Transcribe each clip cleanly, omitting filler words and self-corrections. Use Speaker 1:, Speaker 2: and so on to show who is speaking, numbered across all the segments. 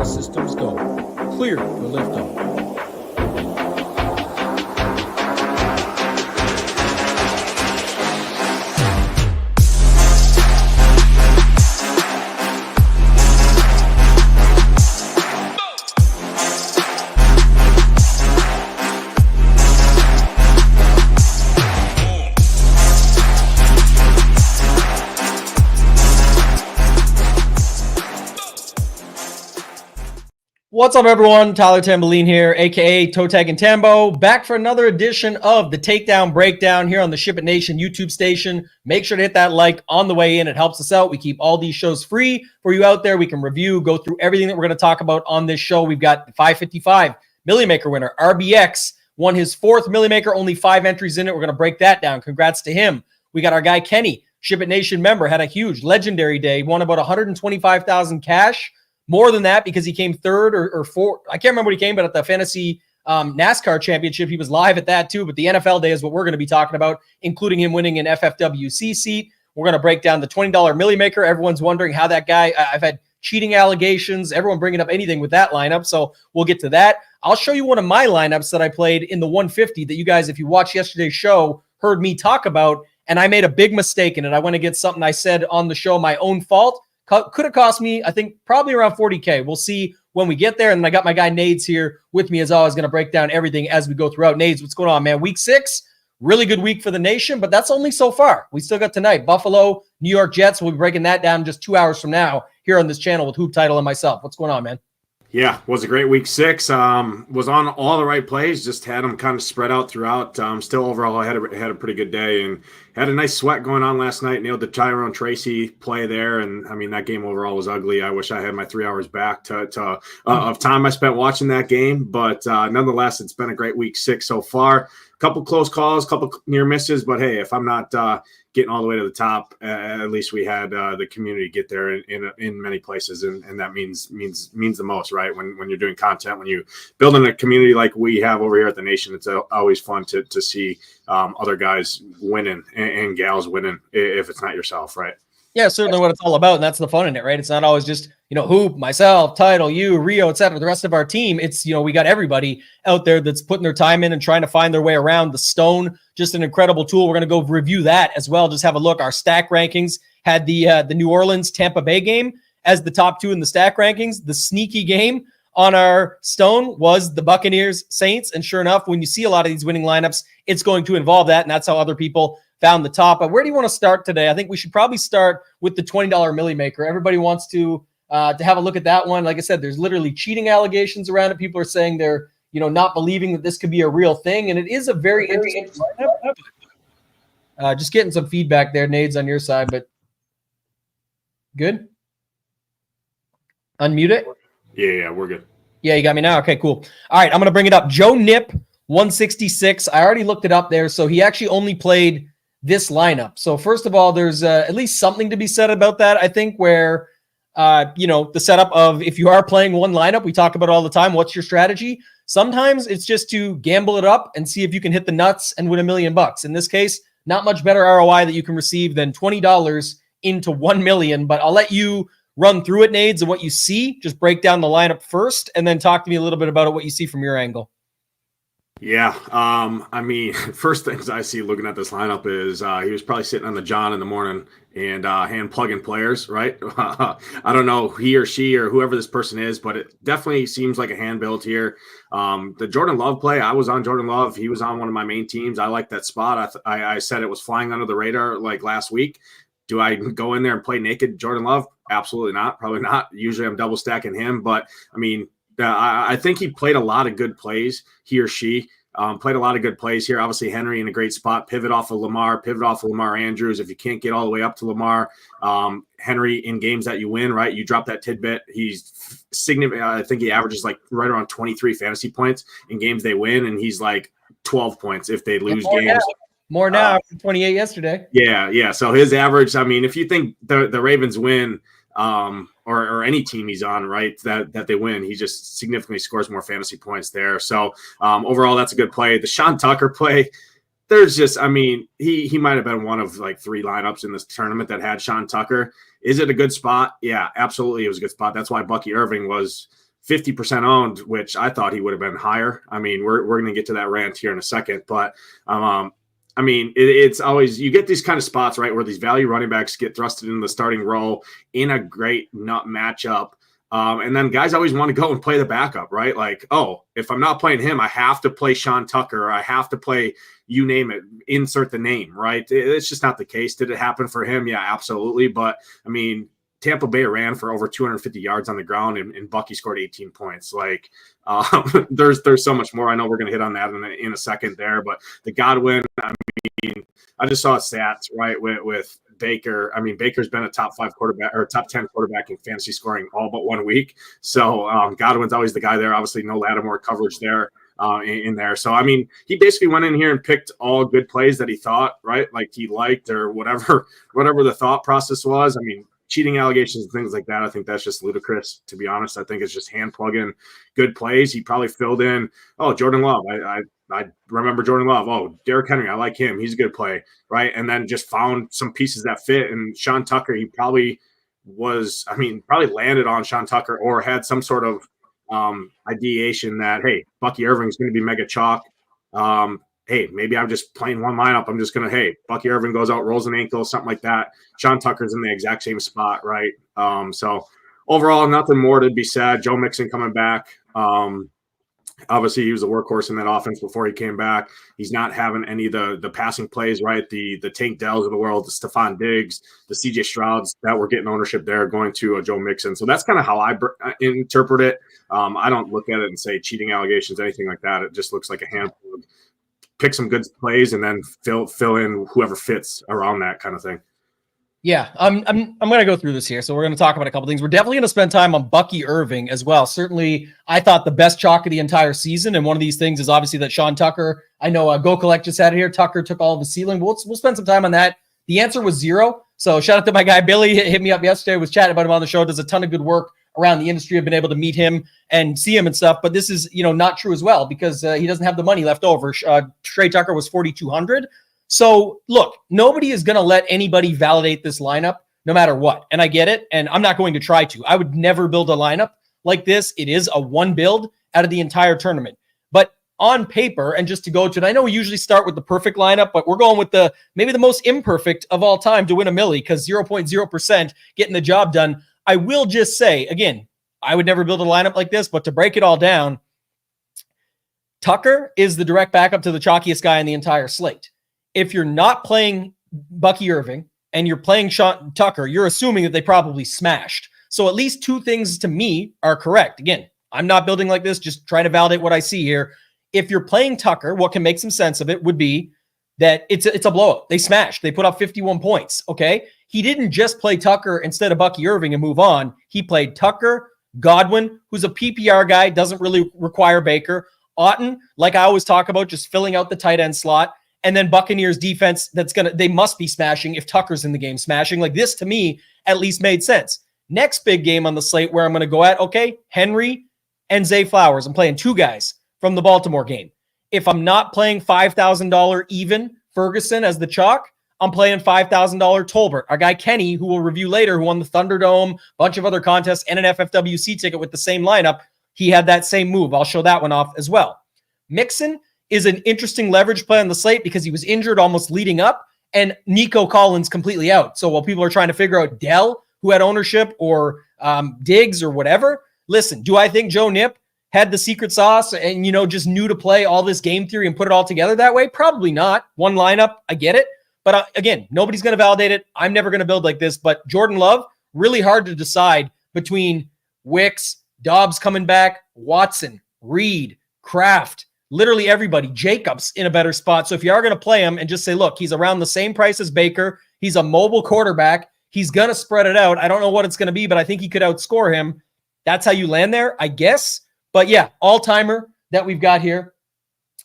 Speaker 1: our systems go. Clear for liftoff. What's up, everyone? Tyler Tamboline here, aka ToeTagginTambo, back for another edition of the Takedown Breakdown here on the SHIPIT Nation YouTube station. Make sure to hit that like on the way in. It helps us out. We keep all these shows free for you out there. We can review, go through everything that we're going to talk about on this show. We've got the 555 Millie Maker winner, RBX, won his fourth Millie Maker, only 5 entries in it. We're going to break that down. Congrats to him. We got our guy Kenny, SHIPIT Nation member, had a huge legendary day, won about 125,000 cash. More than that because he came third or fourth. I can't remember what he came, but at the fantasy NASCAR championship, he was live at that too. But the NFL day is what we're going to be talking about, including him winning an FFWC seat. We're going to break down the $20 Millie Maker. Everyone's wondering how that guy, I've had cheating allegations, everyone bringing up anything with that lineup. So we'll get to that. I'll show you one of my lineups that I played in the 150 that you guys, if you watched yesterday's show, heard me talk about. And I made a big mistake in it. I went against something I said on the show, my own fault. Could have cost me, I think, probably around 40K. We'll see when we get there. And I got my guy Nades here with me as always, going to break down everything as we go throughout. Nades, what's going on, man? Week 6, really good week for the nation, but that's only so far. We still got tonight. Buffalo, New York Jets. We'll be breaking that down just 2 hours from now here on this channel with Hoop Title and myself. What's going on, man?
Speaker 2: Yeah, was a great week 6. Was on all the right plays, just had them kind of spread out throughout. Still overall, I had a pretty good day and had a nice sweat going on last night. Nailed the Tyrone Tracy play there, and I mean that game overall was ugly. I wish I had my 3 hours back of time I spent watching that game, but nonetheless, it's been a great week 6 so far. Couple close calls, couple near misses, but hey, if I'm not getting all the way to the top, at least we had the community get there in many places, and that means the most, right? When you're doing content, when you building a community like we have over here at the Nation, it's always fun to see other guys winning and gals winning if it's not yourself, right?
Speaker 1: Yeah, certainly what it's all about, and that's the fun in it, right? It's not always just, Hoop, myself, Title, you, Rio, etc., the rest of our team. It's, we got everybody out there that's putting their time in and trying to find their way around. The Stone, just an incredible tool. We're going to go review that as well. Just have a look. Our stack rankings had the New Orleans Tampa Bay game as the top 2 in the stack rankings. The sneaky game on our Stone was the Buccaneers Saints, and sure enough, when you see a lot of these winning lineups, it's going to involve that, and that's how other people found the top. But where do you want to start today? I think we should probably start with the $20 Millie Maker. Everybody wants to have a look at that one. Like I said, there's literally cheating allegations around it. People are saying they're, not believing that this could be a real thing. And it is a very interesting lineup. Just getting some feedback there, Nades, on your side, but good. Unmute it.
Speaker 2: Yeah, we're good.
Speaker 1: Yeah, you got me now. Okay, cool. All right, I'm going to bring it up. Joe Nip, 166. I already looked it up there. So he actually only played this lineup. So first of all, there's at least something to be said about that, I think, where the setup of if you are playing one lineup, we talk about it all the time. What's your strategy? Sometimes it's just to gamble it up and see if you can hit the nuts and win $1 million. In this case, not much better ROI that you can receive than $20 into 1 million. But I'll let you run through it, Nades, and what you see. Just break down the lineup first, and then talk to me a little bit about it, what you see from your angle.
Speaker 2: Yeah, first things I see looking at this lineup is he was probably sitting on the John in the morning and hand plugging players, right? I don't know he or she or whoever this person is, but it definitely seems like a hand build here. The Jordan Love play, I was on Jordan Love. He was on one of my main teams. I like that spot. I said it was flying under the radar like last week. Do I go in there and play naked Jordan Love? Absolutely not. Probably not. Usually I'm double stacking him, but I think he played a lot of good plays, he or she. Played a lot of good plays here. Obviously, Henry in a great spot. Pivot off of Lamar Andrews. If you can't get all the way up to Lamar, Henry in games that you win, right? You drop that tidbit. He's significant. I think he averages like right around 23 fantasy points in games they win, and he's like 12 points if they lose games.
Speaker 1: More now after 28 yesterday.
Speaker 2: Yeah. So his average, if you think the Ravens win, or any team he's on, right, that they win, he just significantly scores more fantasy points there. So overall, that's a good play. The Sean Tucker play, there's just, he might have been one of like 3 lineups in this tournament that had Sean Tucker. Is it a good spot? Yeah, absolutely. It was a good spot. That's why Bucky Irving was 50% owned, which I thought he would have been higher. I mean, we're going to get to that rant here in a second, but I mean, it's always, you get these kind of spots, right, where these value running backs get thrusted into the starting role in a great nut matchup. And then guys always want to go and play the backup, right? Like, oh, if I'm not playing him, I have to play Sean Tucker, or I have to play, you name it, insert the name, right? It's just not the case. Did it happen for him? Yeah, absolutely. But I mean, Tampa Bay ran for over 250 yards on the ground, and Bucky scored 18 points. Like, there's so much more. I know we're going to hit on that in a second there, but the Godwin, I mean, I just saw stats, right, with Baker. I mean, Baker's been a top 5 quarterback or top 10 quarterback in fantasy scoring all but 1 week. So Godwin's always the guy there. Obviously, no Lattimore coverage there. In there. So, I mean, he basically went in here and picked all good plays that he thought, right, like he liked, or whatever the thought process was. I mean, cheating allegations and things like that, I think that's just ludicrous, to be honest. I think it's just hand plugging good plays. He probably filled in, oh, Jordan Love. I remember Jordan Love. Oh, Derrick Henry, I like him. He's a good play, right? And then just found some pieces that fit. And Sean Tucker, he probably landed on Sean Tucker, or had some sort of ideation that, hey, Bucky Irving is going to be mega chalk. Hey, maybe I'm just playing one lineup. I'm just going to, hey, Bucky Irving goes out, rolls an ankle, something like that. Sean Tucker's in the exact same spot, right? So overall, nothing more to be said. Joe Mixon coming back. Obviously, he was a workhorse in that offense before he came back. He's not having any of the passing plays, right? The Tank Dells of the world, the Stephon Diggs, the CJ Strouds that were getting ownership there going to Joe Mixon. So that's kind of how I interpret it. I don't look at it and say cheating allegations, anything like that. It just looks like a handful of pick some good plays and then fill in whoever fits around that kind of thing.
Speaker 1: Yeah, I'm going to go through this here. So we're going to talk about a couple things. We're definitely going to spend time on Bucky Irving as well. Certainly, I thought the best chalk of the entire season, and one of these things is obviously that Sean Tucker. I know Go Collect just had it here. Tucker took all of the ceiling. We'll spend some time on that. The answer was 0. So shout out to my guy Billy. Hit me up yesterday. Was chatting about him on the show. Does a ton of good work around the industry. I've been able to meet him and see him and stuff. But this is not true as well, because he doesn't have the money left over. Trey Tucker was 4,200. So look, nobody is going to let anybody validate this lineup no matter what. And I get it. And I'm not going to try to. I would never build a lineup like this. It is a one build out of the entire tournament. But on paper, and just to go to it, I know we usually start with the perfect lineup, but we're going with maybe the most imperfect of all time to win a milli, because 0.0% getting the job done. I will just say, again, I would never build a lineup like this, but to break it all down, Tucker is the direct backup to the chalkiest guy in the entire slate. If you're not playing Bucky Irving and you're playing Sean Tucker, you're assuming that they probably smashed. So at least 2 things to me are correct. Again, I'm not building like this, just trying to validate what I see here. If you're playing Tucker, what can make some sense of it would be that it's a blowout. They smashed. They put up 51 points, okay? He didn't just play Tucker instead of Bucky Irving and move on. He played Tucker, Godwin, who's a PPR guy, doesn't really require Baker, Otton, like I always talk about, just filling out the tight end slot, and then Buccaneers defense they must be smashing if Tucker's in the game smashing. Like, this to me at least made sense. Next big game on the slate where I'm going to go at, okay, Henry and Zay Flowers. I'm playing 2 guys from the Baltimore game. If I'm not playing $5,000 even Ferguson as the chalk, I'm playing $5,000 Tolbert. Our guy Kenny, who we'll review later, who won the Thunderdome, bunch of other contests, and an FFWC ticket with the same lineup, he had that same move. I'll show that one off as well. Mixon is an interesting leverage play on the slate because he was injured almost leading up, and Nico Collins completely out. So while people are trying to figure out Dell, who had ownership, or Diggs or whatever, listen, do I think Joe Nip had the secret sauce and, just knew to play all this game theory and put it all together that way? Probably not. One lineup, I get it. But again, nobody's going to validate it. I'm never going to build like this. But Jordan Love, really hard to decide between Wicks, Dobbs coming back, Watson, Reed, Kraft, literally everybody. Jacobs in a better spot. So if you are going to play him and just say, look, he's around the same price as Baker. He's a mobile quarterback. He's going to spread it out. I don't know what it's going to be, but I think he could outscore him. That's how you land there, I guess. But yeah, all-timer that we've got here.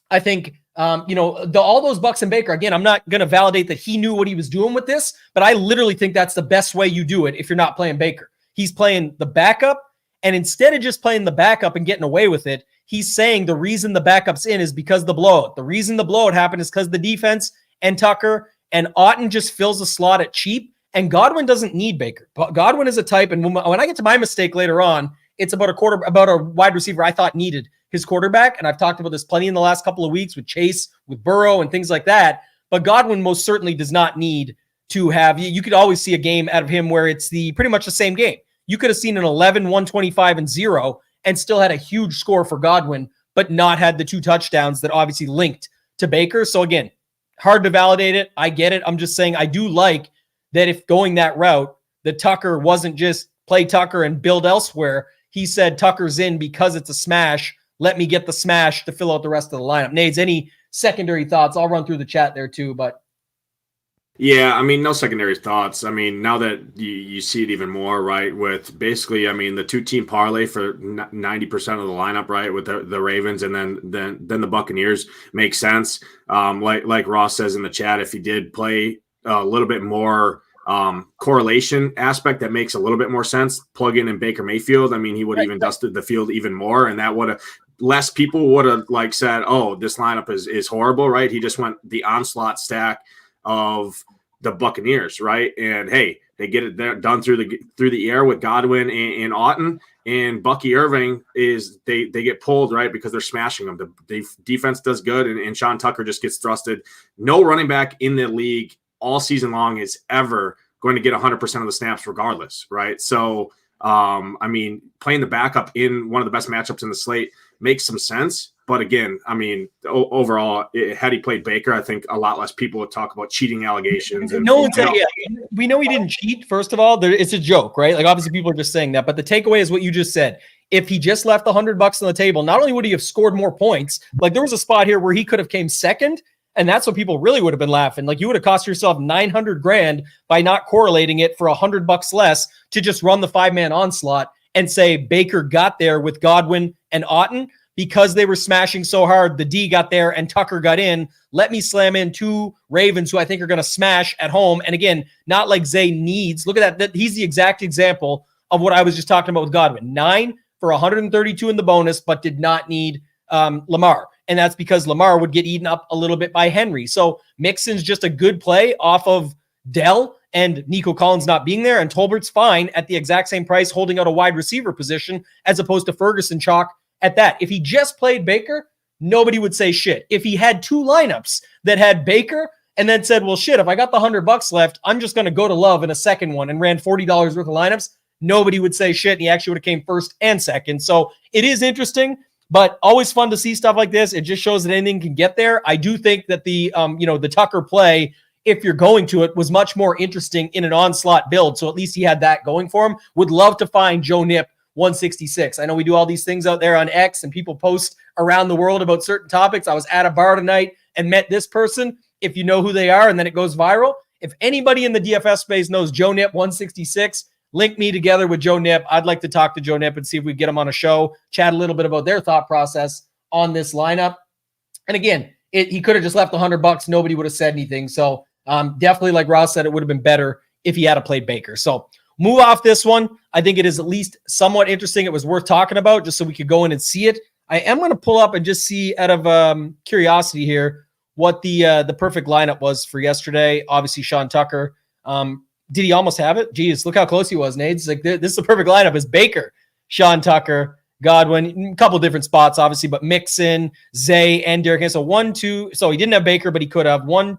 Speaker 1: I think, all those Bucks and Baker, again, I'm not going to validate that he knew what he was doing with this, but I literally think that's the best way you do it if you're not playing Baker. He's playing the backup, and instead of just playing the backup and getting away with it, he's saying the reason the backup's in is because the blowout. The reason the blowout happened is because the defense and Tucker and Otton just fills the slot at cheap, and Godwin doesn't need Baker. Godwin is a type, and when I get to my mistake later on, It's about a wide receiver I thought needed his quarterback. And I've talked about this plenty in the last couple of weeks with Chase, with Burrow and things like that. But Godwin most certainly does not need to have, you could always see a game out of him where it's pretty much the same game. You could have seen an 11, 125 and 0 and still had a huge score for Godwin, but not had the 2 touchdowns that obviously linked to Baker. So again, hard to validate it. I get it. I'm just saying I do like that if going that route, that Tucker wasn't just play Tucker and build elsewhere. He said Tucker's in because it's a smash. Let me get the smash to fill out the rest of the lineup. Nades, any secondary thoughts? I'll run through the chat there too, but.
Speaker 2: Yeah, I mean, no secondary thoughts. I mean, now that you see it even more, right, with basically, I mean, the 2-team parlay for 90% of the lineup, right, with the Ravens and then the Buccaneers makes sense. Like Ross says in the chat, if he did play a little bit more correlation aspect, that makes a little bit more sense. Plug in Baker Mayfield. I mean, he would have even dusted the field even more, and that would have less people would have like said, "Oh, this lineup is horrible," right? He just went the onslaught stack of the Buccaneers, right? And hey, they get it done through the air with Godwin and Auten, and Bucky Irving is they get pulled, right, because they're smashing them. The defense does good, and Sean Tucker just gets thrusted. No running back in the league all season long is ever going to get 100% of the snaps regardless, right? So, I mean, playing the backup in one of the best matchups in the slate makes some sense. But again, I mean, overall, had he played Baker, I think a lot less people would talk about cheating allegations. And,
Speaker 1: no one said, we know he didn't cheat. First of all, it's a joke, right? Like obviously people are just saying that, but the takeaway is what you just said. If he just left $100 on the table, not only would he have scored more points, like there was a spot here where he could have came second, and that's what people really would have been laughing. Like you would have cost yourself $900,000 by not correlating it for $100 less to just run the 5-man onslaught and say Baker got there with Godwin and Auten. Because they were smashing so hard, the D got there and Tucker got in. Let me slam in 2 Ravens who I think are going to smash at home. And again, not like Zay needs. Look at that. He's the exact example of what I was just talking about with Godwin. 9 for 132 in the bonus, but did not need Lamar. And that's because Lamar would get eaten up a little bit by Henry. So Mixon's just a good play off of Dell and Nico Collins not being there. And Tolbert's fine at the exact same price holding out a wide receiver position as opposed to Ferguson chalk at that. If he just played Baker, nobody would say shit. If he had 2 lineups that had Baker and then said, well, shit, if I got the $100 left, I'm just going to go to Love in a second one and ran $40 worth of lineups, nobody would say shit. And he actually would have came first and second. So it is interesting, but always fun to see stuff like this. It just shows that anything can get there. I do think that the Tucker play, if you're going to it, was much more interesting in an onslaught build. So at least he had that going for him. Would love to find Joe Nip 166. I know we do all these things out there on X and people post around the world about certain topics. I was at a bar tonight and met this person. If you know who they are and then it goes viral, if anybody in the DFS space knows Joe Nip 166, link me together with Joe Nip. I'd like to talk to Joe Nip and see if we get him on a show, chat a little bit about their thought process on this lineup. And again, he could have just left $100. Nobody would have said anything. So definitely, like Ross said, it would have been better if he had played Baker. So move off this one. I think it is at least somewhat interesting. It was worth talking about just so we could go in and see it. I am going to pull up and just see out of curiosity here what the perfect lineup was for yesterday. Obviously, Sean Tucker. Did he almost have it? Geez, look how close he was, Nades. Like this is the perfect lineup is Baker, Sean Tucker, Godwin, a couple different spots, obviously, but Mixon, Zay, and Derrick Henry. So 1, 2. So he didn't have Baker, but he could have 1,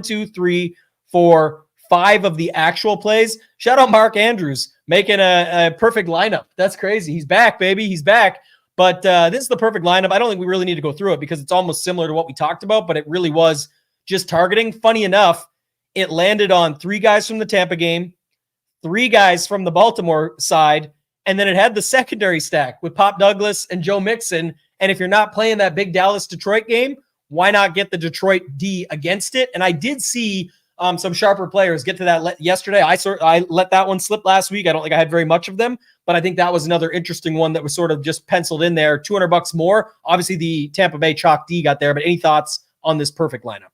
Speaker 1: 2, 3, 4, 5 of the actual plays. Shout out Mark Andrews making a perfect lineup. That's crazy. He's back, baby. He's back. But this is the perfect lineup. I don't think we really need to go through it because it's almost similar to what we talked about, but it really was just targeting. Funny enough, it landed on 3 guys from the Tampa game, 3 guys from the Baltimore side, and then it had the secondary stack with Pop Douglas and Joe Mixon. And if you're not playing that big Dallas-Detroit game, why not get the Detroit D against it? And I did see some sharper players get to that yesterday. I let that one slip last week. I don't think I had very much of them, but I think that was another interesting one that was sort of just penciled in there. $200 more. Obviously, the Tampa Bay chalk D got there, but any thoughts on this perfect lineup?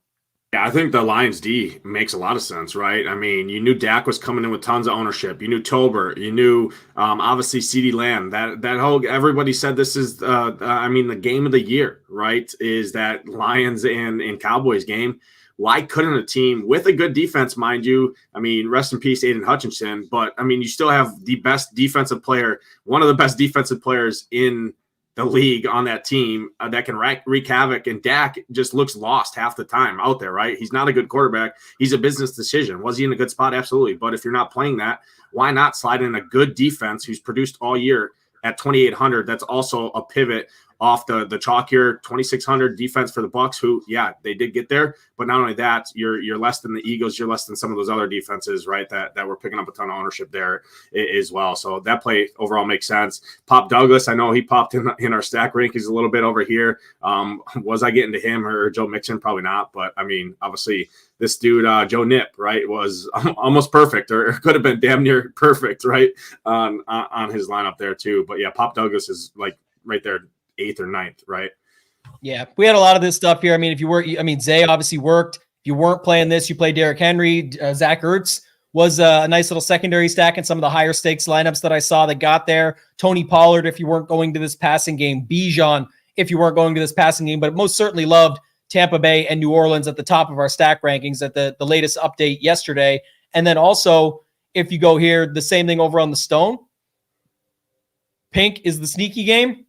Speaker 2: Yeah, I think the Lions D makes a lot of sense, right? I mean, you knew Dak was coming in with tons of ownership. You knew Tolbert. You knew, obviously, CeeDee Lamb. That whole everybody said this is, the game of the year, right? Is that Lions and Cowboys game. why couldn't a team with a good defense, mind you, I mean, rest in peace, Aiden Hutchinson, but I mean, you still have the best defensive player, one of the best defensive players in the league on that team that can wreak havoc, and Dak just looks lost half the time out there, right? He's not a good quarterback. He's a business decision. Was he in a good spot? Absolutely. But if you're not playing that, why not slide in a good defense who's produced all year at 2,800? That's also a pivot off the chalkier 2,600 defense for the Bucs, who, yeah, they did get there. But not only that, you're less than the Eagles. You're less than some of those other defenses, right, that were picking up a ton of ownership there as well. So that play overall makes sense. Pop Douglas, I know he popped in our stack rankings a little bit over here. Was I getting to him or Joe Mixon? Probably not. But, I mean, obviously this dude, Joe Nip, right, was almost perfect, or could have been damn near perfect, right, on his lineup there too. But, yeah, Pop Douglas is like right there, 8th or 9th, right?
Speaker 1: Yeah, we had a lot of this stuff here. I mean, if you were, I mean, Zay obviously worked. If you weren't playing this, you played Derrick Henry. Zach Ertz was a nice little secondary stack in some of the higher stakes lineups that I saw that got there. Tony Pollard, if you weren't going to this passing game. Bijan, if you weren't going to this passing game. But most certainly loved Tampa Bay and New Orleans at the top of our stack rankings at the latest update yesterday. And then also, if you go here, the same thing over on the Stone. Pink is the sneaky game.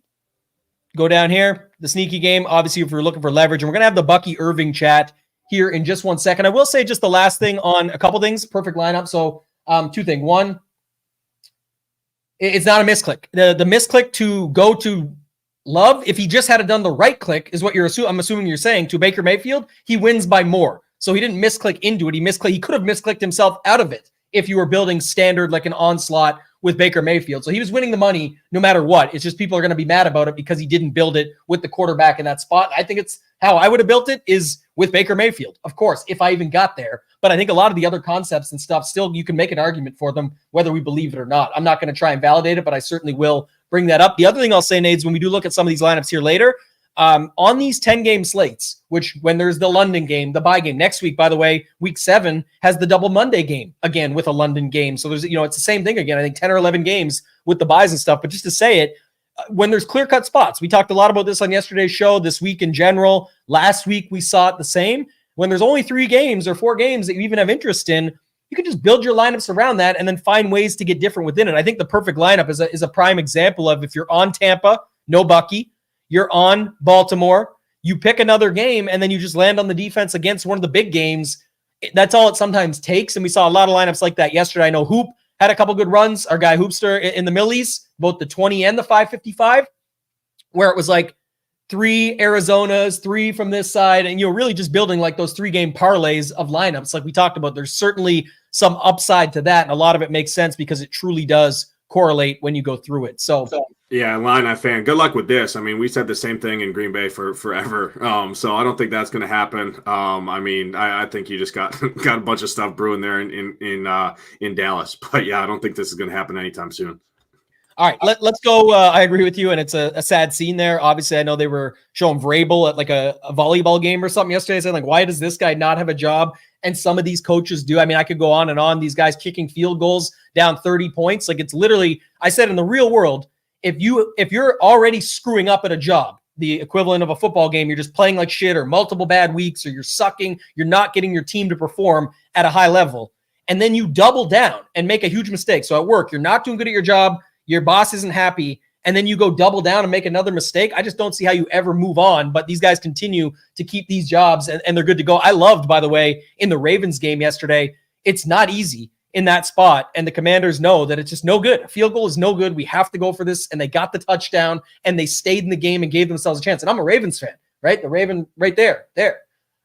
Speaker 1: Go down here, the sneaky game, obviously, if you're looking for leverage. And we're going to have the Bucky Irving chat here in just 1 second. I will say just the last thing on a couple things. Perfect lineup. So 2 things. One, it's not a misclick. The misclick to go to Love, if he just had done the right click, is what I'm assuming you're saying, to Baker Mayfield, he wins by more. So he didn't misclick into it. He could have misclicked himself out of it if you were building standard like an onslaught with Baker Mayfield. So he was winning the money no matter what. It's just people are going to be mad about it because he didn't build it with the quarterback in that spot. I think it's how I would have built it is with Baker Mayfield, of course, if I even got there. But I think a lot of the other concepts and stuff, still you can make an argument for them, whether we believe it or not. I'm not going to try and validate it, but I certainly will bring that up. The other thing I'll say, Nades, when we do look at some of these lineups here later, on these 10-game slates, which when there's the London game, the bye game, next week, by the way, week 7 has the double Monday game again with a London game. So there's, it's the same thing again. I think 10 or 11 games with the buys and stuff. But just to say it, when there's clear-cut spots, we talked a lot about this on yesterday's show, this week in general. Last week, we saw it the same. When there's only 3 games or 4 games that you even have interest in, you can just build your lineups around that and then find ways to get different within it. I think the perfect lineup is a prime example of if you're on Tampa, no Bucky, you're on Baltimore, you pick another game, and then you just land on the defense against one of the big games. That's all it sometimes takes. And we saw a lot of lineups like that yesterday. I know Hoop had a couple good runs. Our guy Hoopster in the Millies, both the 20 and the 555, where it was like 3 Arizonas, 3 from this side, and you're really just building like those 3-game parlays of lineups. Like we talked about, there's certainly some upside to that. And a lot of it makes sense because it truly does correlate when you go through it. So
Speaker 2: yeah, Illini fan, good luck with this. I mean, we said the same thing in Green Bay for forever. So I don't think that's going to happen. I mean, I think you just got a bunch of stuff brewing there in Dallas. But yeah, I don't think this is going to happen anytime soon.
Speaker 1: All right, let's go. I agree with you, and it's a sad scene there. Obviously, I know they were showing Vrabel at like a volleyball game or something yesterday, saying like, why does this guy not have a job? And some of these coaches do. I mean, I could go on and on. These guys kicking field goals down 30 points. Like it's literally, I said in the real world, if you're already screwing up at a job, the equivalent of a football game, you're just playing like shit or multiple bad weeks or you're sucking, you're not getting your team to perform at a high level. And then you double down and make a huge mistake. So at work, you're not doing good at your job. Your boss isn't happy, and then you go double down and make another mistake. I just don't see how you ever move on, but these guys continue to keep these jobs, and they're good to go. I loved, by the way, in the Ravens game yesterday, it's not easy in that spot, and the Commanders know that it's just no good. A field goal is no good. We have to go for this, and they got the touchdown, and they stayed in the game and gave themselves a chance. And I'm a Ravens fan, right? The Raven right there.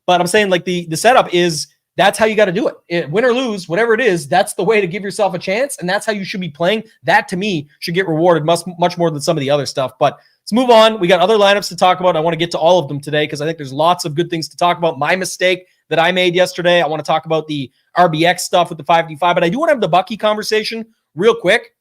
Speaker 1: But I'm saying like the setup is that's how you got to do it. Win or lose, whatever it is, that's the way to give yourself a chance, and that's how you should be playing. That, to me, should get rewarded much more than some of the other stuff. But let's move on. We got other lineups to talk about. I want to get to all of them today because I think there's lots of good things to talk about. My mistake that I made yesterday, I want to talk about the RBX stuff with the 5D5, but I do want to have the Bucky conversation real quick,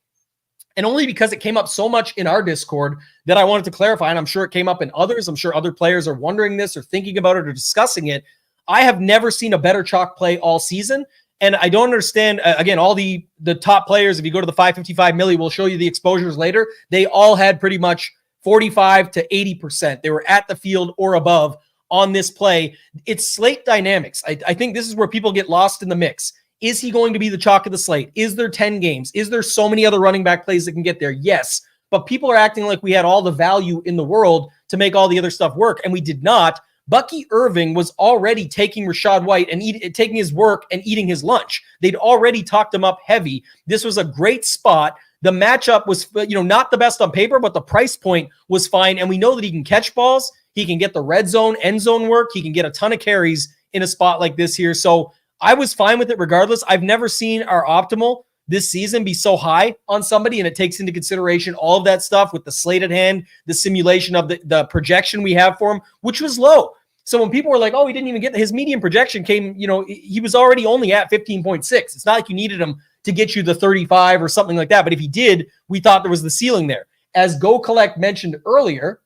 Speaker 1: and only because it came up so much in our Discord that I wanted to clarify, and I'm sure it came up in others. I'm sure other players are wondering this or thinking about it or discussing it. I have never seen a better chalk play all season. And I don't understand, again, all the top players, if you go to the 555 milli, we'll show you the exposures later. They all had pretty much 45 to 80%. They were at the field or above on this play. It's slate dynamics. I think this is where people get lost in the mix. Is he going to be the chalk of the slate? Is there 10 games? Is there so many other running back plays that can get there? Yes. But people are acting like we had all the value in the world to make all the other stuff work, and we did not. Bucky Irving was already taking Rachaad White and taking his work and eating his lunch. They'd already talked him up heavy. This was a great spot. The matchup was, not the best on paper, but the price point was fine. And we know that he can catch balls. He can get the red zone, end zone work. He can get a ton of carries in a spot like this here. So I was fine with it regardless. I've never seen our optimal this season be so high on somebody, and it takes into consideration all of that stuff with the slate at hand, the simulation of the projection we have for him, which was low. So when people were like, oh, he didn't even get his median projection came, he was already only at 15.6. It's not like you needed him to get you the 35 or something like that. But if he did, we thought there was the ceiling there. As Go Collect mentioned earlier,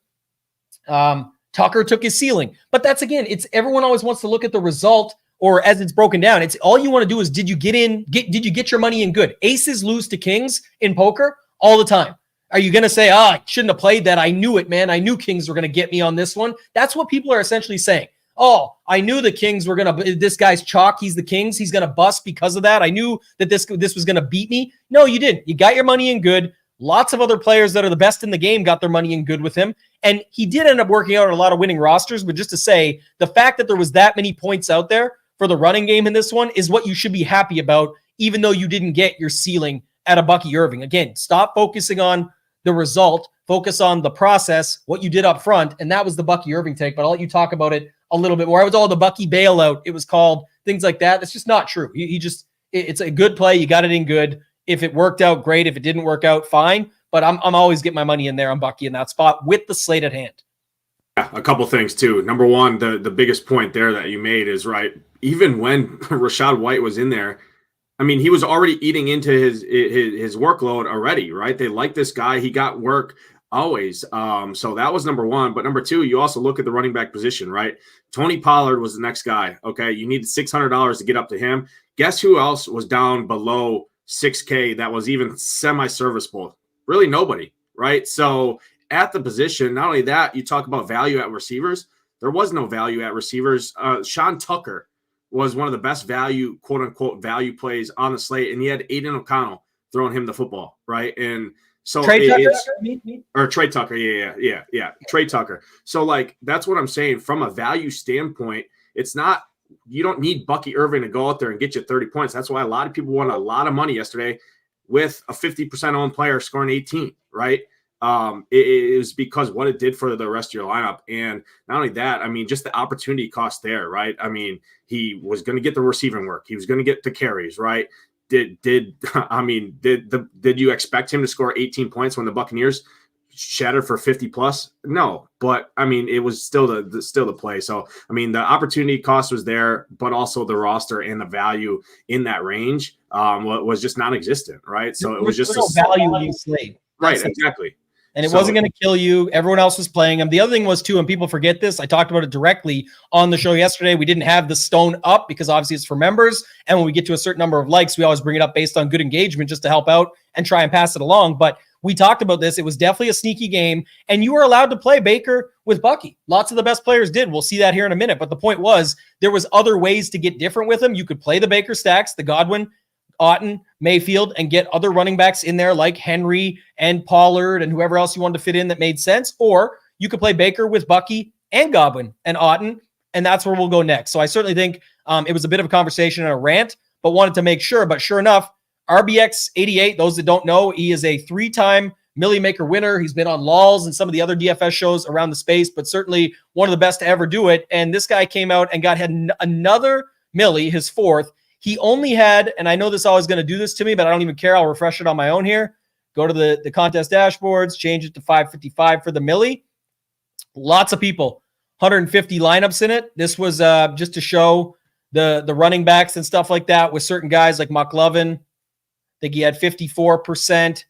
Speaker 1: Tucker took his ceiling. But that's, again, it's everyone always wants to look at the result, or as it's broken down. It's all you want to do is, did you get your money in good? Aces lose to kings in poker all the time. Are you going to say, I shouldn't have played that? I knew it, man. I knew kings were going to get me on this one. That's what people are essentially saying. Oh, I knew the kings were going to, this guy's chalk. He's the kings. He's going to bust because of that. I knew that this was going to beat me. No, you didn't. You got your money in good. Lots of other players that are the best in the game got their money in good with him. And he did end up working out a lot of winning rosters. But just to say, the fact that there was that many points out there for the running game in this one is what you should be happy about, even though you didn't get your ceiling at a Bucky Irving. Again, stop focusing on the result, focus on the process, what you did up front. And that was the Bucky Irving take, but I'll let you talk about it a little bit more. I was all the Bucky bailout. It was called things like that. That's just not true. It's a good play. You got it in good. If it worked out, great. If it didn't work out, fine. But I'm always getting my money in there on Bucky in that spot with the slate at hand.
Speaker 2: Yeah, a couple things too. Number one, the biggest point there that you made is right. Even when Rachaad White was in there, I mean, he was already eating into his workload already, right? They like this guy. He got work always. So that was number one. But number two, you also look at the running back position, right? Tony Pollard was the next guy. Okay. You needed $600 to get up to him. Guess who else was down below 6K that was even semi-serviceable? Really nobody, right? So at the position, not only that, you talk about value at receivers. There was no value at receivers. Sean Tucker was one of the best value, quote unquote, value plays on the slate. And he had Aiden O'Connell throwing him the football, right? And so Trey Tucker. Yeah. Trey Tucker. So like, that's what I'm saying from a value standpoint. It's not, you don't need Bucky Irving to go out there and get you 30 points. That's why a lot of people won a lot of money yesterday with a 50% owned player scoring 18, right? It is because what it did for the rest of your lineup. And not only that, I mean, just the opportunity cost there, right? I mean, he was going to get the receiving work. He was going to get the carries, right? Did you expect him to score 18 points when the Buccaneers shattered for 50 plus? No, but I mean, it was still the play. So, I mean, the opportunity cost was there, but also the roster and the value in that range was just non-existent, right? So it was just
Speaker 1: no value in slate.
Speaker 2: Right, exactly.
Speaker 1: And it wasn't going to kill you. Everyone else was playing him. The other thing was, too, and people forget this, I talked about it directly on the show yesterday. We didn't have the stone up because obviously it's for members. And when we get to a certain number of likes, we always bring it up based on good engagement just to help out and try and pass it along. But we talked about this. It was definitely a sneaky game. And you were allowed to play Baker with Bucky. Lots of the best players did. We'll see that here in a minute. But the point was, there was other ways to get different with him. You could play the Baker stacks, the Godwin, Otten, Mayfield, and get other running backs in there like Henry and Pollard and whoever else you wanted to fit in that made sense. Or you could play Baker with Bucky and Godwin and Otten, and that's where we'll go next. So I certainly think it was a bit of a conversation and a rant, but wanted to make sure. But sure enough, RBX88, those that don't know, he is a 3-time Millie Maker winner. He's been on Lols and some of the other DFS shows around the space, but certainly one of the best to ever do it. And this guy came out and had another Millie, his fourth. He only had, and I know this always going to do this to me, but I don't even care. I'll refresh it on my own here. Go to the contest dashboards, change it to 555 for the Millie. Lots of people, 150 lineups in it. This was just to show the running backs and stuff like that with certain guys like McLovin. I think he had 54%.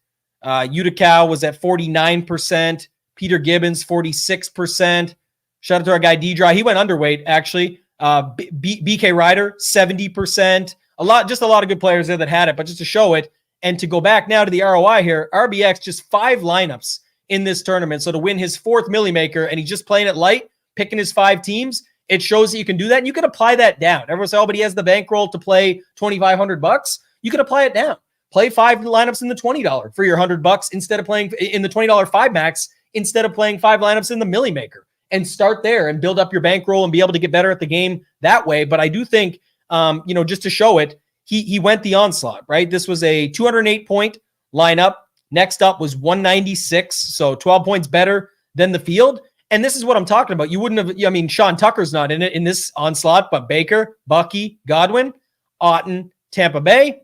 Speaker 1: Utica was at 49%. Peter Gibbons, 46%. Shout out to our guy D-Dry. He went underweight, actually. BK Ryder, 70%. A lot of good players there that had it, but just to show it and to go back now to the ROI here, RBX just 5 lineups in this tournament. So to win his 4th Millie Maker, and he's just playing it light, picking his 5 teams, it shows that you can do that. And you can apply that down. Everyone say, oh, but he has the bankroll to play $2,500. You can apply it down. Play 5 lineups in the $20 for your $100 instead of playing in the $20 5 max, instead of playing 5 lineups in the Millie Maker, and start there and build up your bankroll and be able to get better at the game that way. But I do think, just to show it, he went the onslaught, right? This was a 208 point lineup. Next up was 196. So 12 points better than the field. And this is what I'm talking about. You wouldn't have, Sean Tucker's not in it in this onslaught, but Baker, Bucky, Godwin, Otten, Tampa Bay.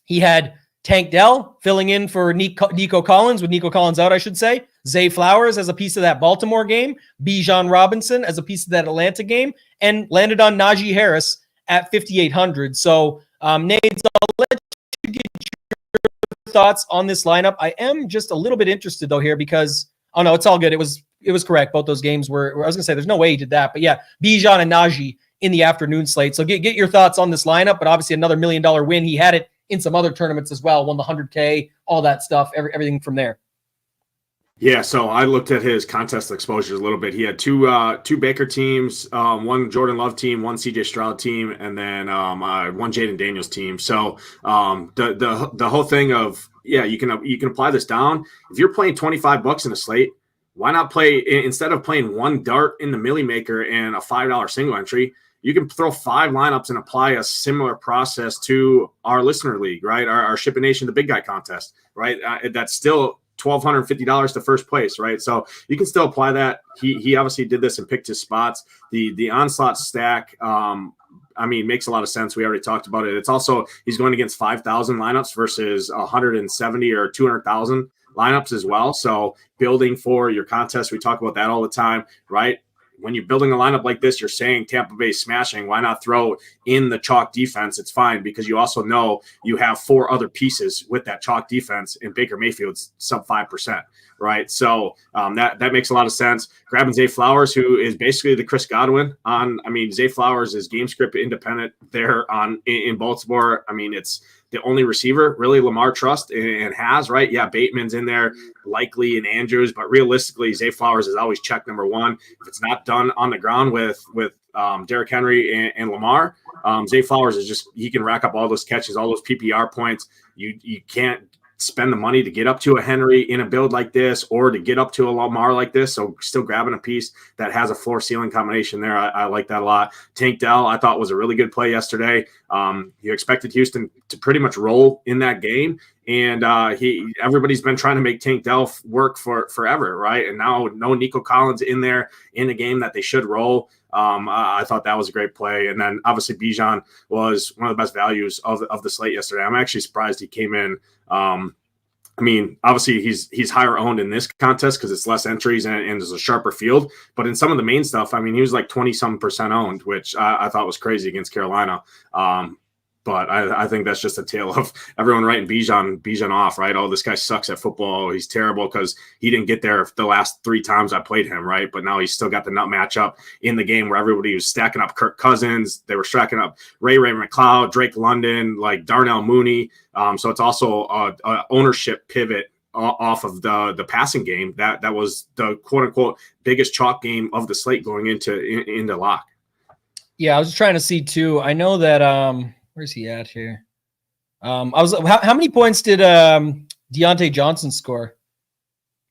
Speaker 1: He had Tank Dell filling in for Nico Collins, with Nico Collins out, I should say. Zay Flowers as a piece of that Baltimore game. Bijan Robinson as a piece of that Atlanta game. And landed on Najee Harris at 5,800. So, Nades, I'll let you get your thoughts on this lineup. I am just a little bit interested, though, here because, oh, no, it's all good. It was correct. Both those games were, I was going to say, there's no way he did that. But, yeah, Bijan and Najee in the afternoon slate. So get your thoughts on this lineup. But obviously another $1 million win. He had it in some other tournaments as well, won the 100K, all that stuff, everything from there.
Speaker 2: Yeah, so I looked at his contest exposures a little bit. He had two Baker teams, one Jordan Love team, one CJ Stroud team, and then one Jaden Daniels team. So the whole thing of, yeah, you can apply this down. If you're playing $25 in a slate, why not play, instead of playing one dart in the Millie Maker and a $5 single entry, you can throw 5 lineups and apply a similar process to our listener league, right? Our SHIPIT Nation, the big guy contest, right? That's still $1,250 to first place, right? So you can still apply that. He obviously did this and picked his spots. The onslaught stack, makes a lot of sense. We already talked about it. It's also, he's going against 5,000 lineups versus 170 or 200,000 lineups as well. So building for your contest, we talk about that all the time, right? When you're building a lineup like this, you're saying Tampa Bay smashing. Why not throw in the chalk defense? It's fine because you also know you have 4 other pieces with that chalk defense, and Baker Mayfield's sub 5%, right? So that makes a lot of sense. Grabbing Zay Flowers, who is basically the Chris Godwin Zay Flowers is game script independent there in Baltimore. It's the only receiver really Lamar trusts and has, right? Yeah, Bateman's in there, likely, and Andrews, but realistically, Zay Flowers is always check number 1. If it's not done on the ground with Derrick Henry and Lamar, Zay Flowers is just, he can rack up all those catches, all those PPR points. You can't spend the money to get up to a Henry in a build like this or to get up to a Lamar like this. So still grabbing a piece that has a floor ceiling combination there. I like that a lot. Tank Dell, I thought was a really good play yesterday. You expected Houston to pretty much roll in that game. And everybody's been trying to make Tank Dell work for forever, right? And now no Nico Collins in there in a game that they should roll. I thought that was a great play. And then obviously Bijan was one of the best values of the slate yesterday. I'm actually surprised he came in. Obviously he's higher owned in this contest because it's less entries and there's a sharper field. But in some of the main stuff, he was like 20-some% owned, which I thought was crazy against Carolina. But I think that's just a tale of everyone writing Bijan off, right? Oh, this guy sucks at football. He's terrible because he didn't get there the last 3 times I played him, right? But now he's still got the nut matchup in the game where everybody was stacking up Kirk Cousins. They were stacking up Ray McLeod, Drake London, like Darnell Mooney. So it's also a ownership pivot off of the passing game. That was the quote-unquote biggest chalk game of the slate going into lock.
Speaker 1: Yeah, I was just trying to see, too. I know that where's he at here? How many points did Deontay Johnson score?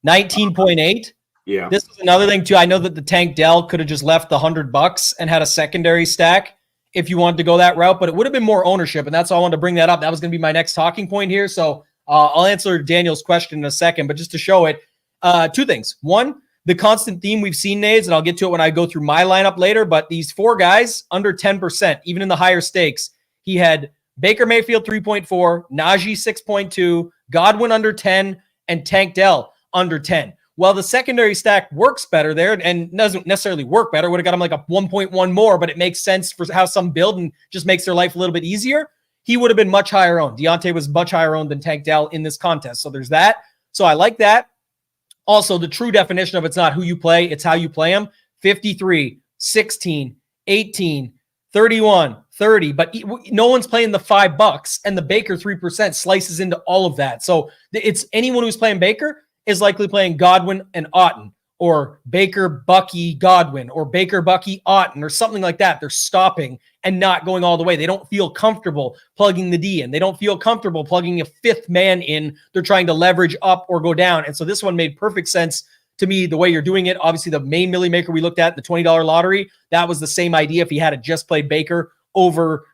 Speaker 1: 19.8.
Speaker 2: Yeah.
Speaker 1: This is another thing too. I know that the Tank Dell could have just left the $100 and had a secondary stack if you wanted to go that route, but it would have been more ownership, and that's why I wanted to bring that up. That was going to be my next talking point here. So I'll answer Daniel's question in a second, but just to show it, 2 things. One, the constant theme we've seen, Nades, and I'll get to it when I go through my lineup later, but these 4 guys under 10%, even in the higher stakes. He had Baker Mayfield 3.4, Najee 6.2, Godwin under 10, and Tank Dell under 10. Well, the secondary stack works better there and doesn't necessarily work better. Would have got him like a 1.1 more, but it makes sense for how some build and just makes their life a little bit easier. He would have been much higher owned. Deontay was much higher owned than Tank Dell in this contest. So there's that. So I like that. Also, the true definition of it's not who you play, it's how you play them. 53, 16, 18, 31, 30, but no one's playing the $5, and the Baker 3% slices into all of that. So it's anyone who's playing Baker is likely playing Godwin and Otten or Baker, Bucky, Godwin, or Baker, Bucky, Otten, or something like that. They're stopping and not going all the way. They don't feel comfortable plugging the D in. They don't feel comfortable plugging a fifth man in. They're trying to leverage up or go down. And so this one made perfect sense to me, the way you're doing it. Obviously, the main Millie Maker we looked at, the $20 lottery, that was the same idea if he had just played Baker over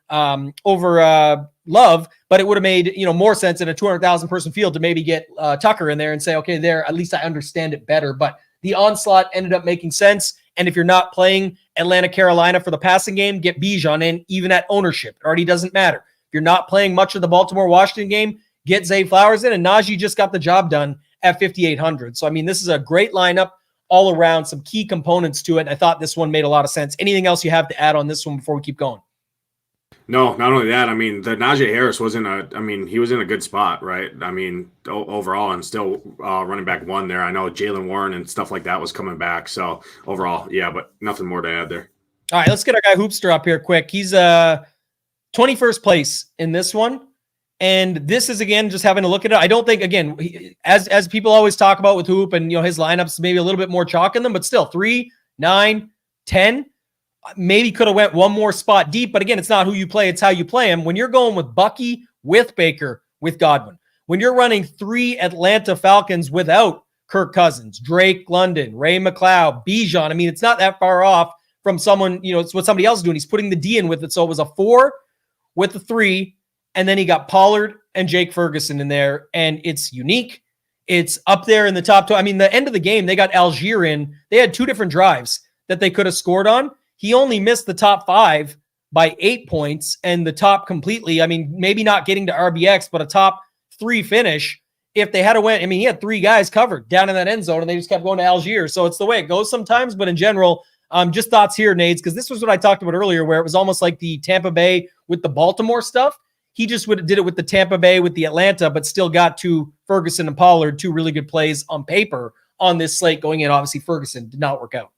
Speaker 1: Love, but it would have made more sense in a 200,000 person field to maybe get Tucker in there and say, okay, there, at least I understand it better. But the onslaught ended up making sense. And if you're not playing Atlanta, Carolina for the passing game, get Bijan in, even at ownership. It already doesn't matter. If you're not playing much of the Baltimore-Washington game, get Zay Flowers in, and Najee just got the job done at 5,800. So, I mean, this is a great lineup all around, some key components to it. And I thought this one made a lot of sense. Anything else you have to add on this one before we keep going?
Speaker 2: No, not only that. I mean, the Najee Harris he was in a good spot, right? I mean, overall, and still running back one there. I know Jalen Warren and stuff like that was coming back. So overall, yeah, but nothing more to add there.
Speaker 1: All right, let's get our guy Hoopster up here quick. He's 21st place in this one. And this is, again, just having to look at it. I don't think, again, as people always talk about with Hoop and, his lineups maybe a little bit more chalk in them, but still 3, 9, 10. Maybe could have went one more spot deep, but again, it's not who you play, it's how you play him. When you're going with Bucky, with Baker, with Godwin, when you're running 3 Atlanta Falcons without Kirk Cousins, Drake London, Ray McLeod, Bijan, I mean, it's not that far off from someone, it's what somebody else is doing. He's putting the D in with it. So it was a 4 with the 3, and then he got Pollard and Jake Ferguson in there, and it's unique. It's up there in the top 2. I mean, the end of the game, they got Algier in. They had 2 different drives that they could have scored on. He only missed the top 5 by 8 points, and the top completely, I mean, maybe not getting to RBX, but a top 3 finish. If they had went, I mean, he had 3 guys covered down in that end zone, and they just kept going to Algier. So it's the way it goes sometimes. But in general, just thoughts here, Nades, because this was what I talked about earlier, where it was almost like the Tampa Bay with the Baltimore stuff. He just did it with the Tampa Bay, with the Atlanta, but still got to Ferguson and Pollard, 2 really good plays on paper on this slate going in. Obviously, Ferguson did not work out.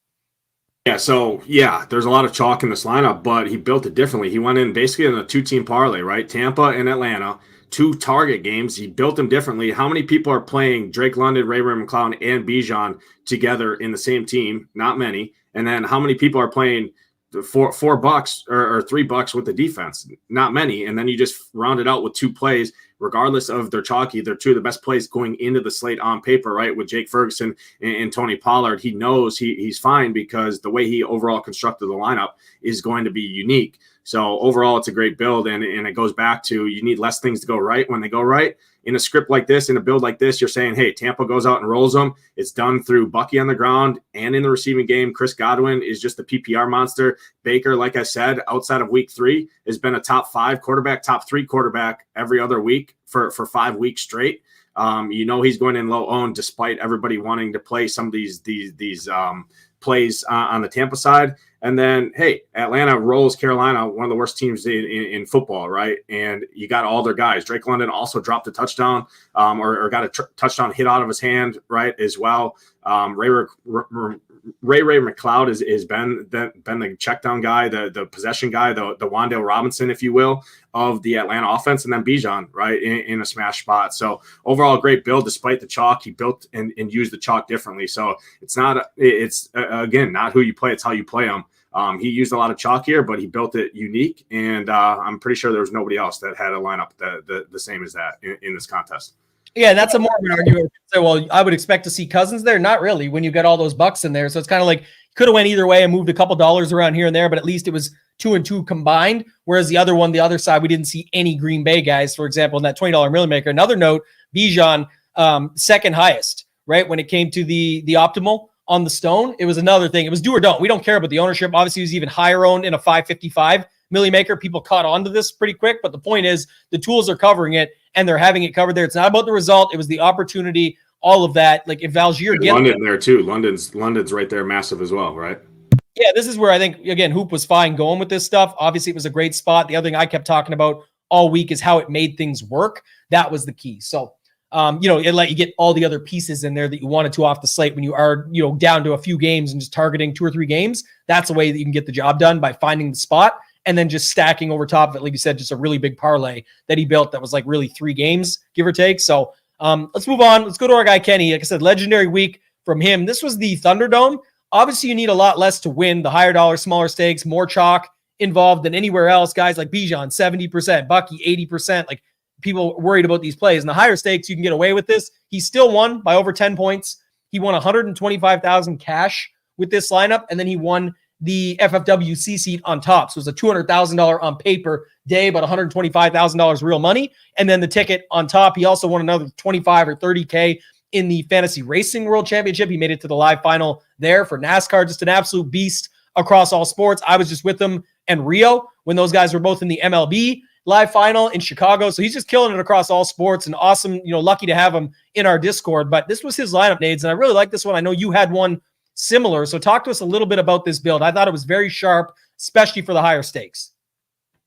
Speaker 2: Yeah, so, there's a lot of chalk in this lineup, but he built it differently. He went in basically in a 2-team parlay, right? Tampa and Atlanta, 2 target games. He built them differently. How many people are playing Drake London, Ray McLeod, and Bijan together in the same team? Not many. And then how many people are playing $4 or $3 with the defense? Not many. And then you just round it out with 2 plays, regardless of their chalky. They're 2 of the best plays going into the slate on paper, right? With Jake Ferguson and Tony Pollard, he knows he's fine because the way he overall constructed the lineup is going to be unique. So overall, it's a great build, and it goes back to you need less things to go right when they go right. In a script like this, in a build like this, you're saying, hey, Tampa goes out and rolls them. It's done through Bucky on the ground and in the receiving game. Chris Godwin is just a PPR monster. Baker, like I said, outside of week 3, has been a top 5 quarterback, top 3 quarterback every other week for 5 weeks straight. He's going in low owned despite everybody wanting to play some of these plays on the Tampa side. And then, hey, Atlanta rolls Carolina, one of the worst teams in football, right? And you got all their guys. Drake London also dropped a touchdown or got a touchdown hit out of his hand, right, as well. Ray McLeod has been the check down guy, the possession guy, the Wan'Dale Robinson, if you will, of the Atlanta offense, and then Bijan, right, in a smash spot. So overall, great build despite the chalk. He built and used the chalk differently. So it's again, not who you play, it's how you play them. He used a lot of chalk here, but he built it unique, and I'm pretty sure there was nobody else that had a lineup the same as that in this contest.
Speaker 1: Yeah, that's a more of an argument. So, well, I would expect to see Cousins there. Not really when you got all those bucks in there. So it's kind of like could have went either way and moved a couple dollars around here and there, but at least it was 2 and 2 combined. Whereas the other side, we didn't see any Green Bay guys, for example, in that $20 Millie Maker. Another note, Bijan, second highest, right? When it came to the optimal on the stone, it was another thing. It was do or don't. We don't care about the ownership. Obviously, he was even higher owned in a 555 Millie Maker. People caught on to this pretty quick, but the point is the tools are covering it and they're having it covered there. It's not about the result. It was the opportunity, all of that. Like if Algier gets
Speaker 2: London there too. London's right there, massive as well, right?
Speaker 1: Yeah, this is where I think, again, Hoop was fine going with this stuff. Obviously, it was a great spot. The other thing I kept talking about all week is how it made things work. That was the key. So, it let you get all the other pieces in there that you wanted to off the slate when you are, down to a few games and just targeting 2 or 3 games. That's a way that you can get the job done by finding the spot and then just stacking over top of it. Like you said, just a really big parlay that he built that was like really 3 games, give or take. So let's move on. Let's go to our guy, Kenny. Like I said, legendary week from him. This was the Thunderdome. Obviously, you need a lot less to win. The higher dollar, smaller stakes, more chalk involved than anywhere else. Guys like Bijan, 70%, Bucky, 80%. Like, people worried about these plays. And the higher stakes, you can get away with this. He still won by over 10 points. He won $125,000 cash with this lineup, and then he won the FFWC seat on top. So it was a $200,000 on paper day, but $125,000 real money. And then the ticket on top, he also won another 25 or 30K in the Fantasy Racing World Championship. He made it to the live final there for NASCAR. Just an absolute beast across all sports. I was just with him and Rio when those guys were both in the MLB live final in Chicago. So he's just killing it across all sports, and awesome, lucky to have him in our Discord. But this was his lineup, Nades, and I really like this one. I know you had one similar. So talk to us a little bit about this build. I thought it was very sharp, especially for the higher stakes.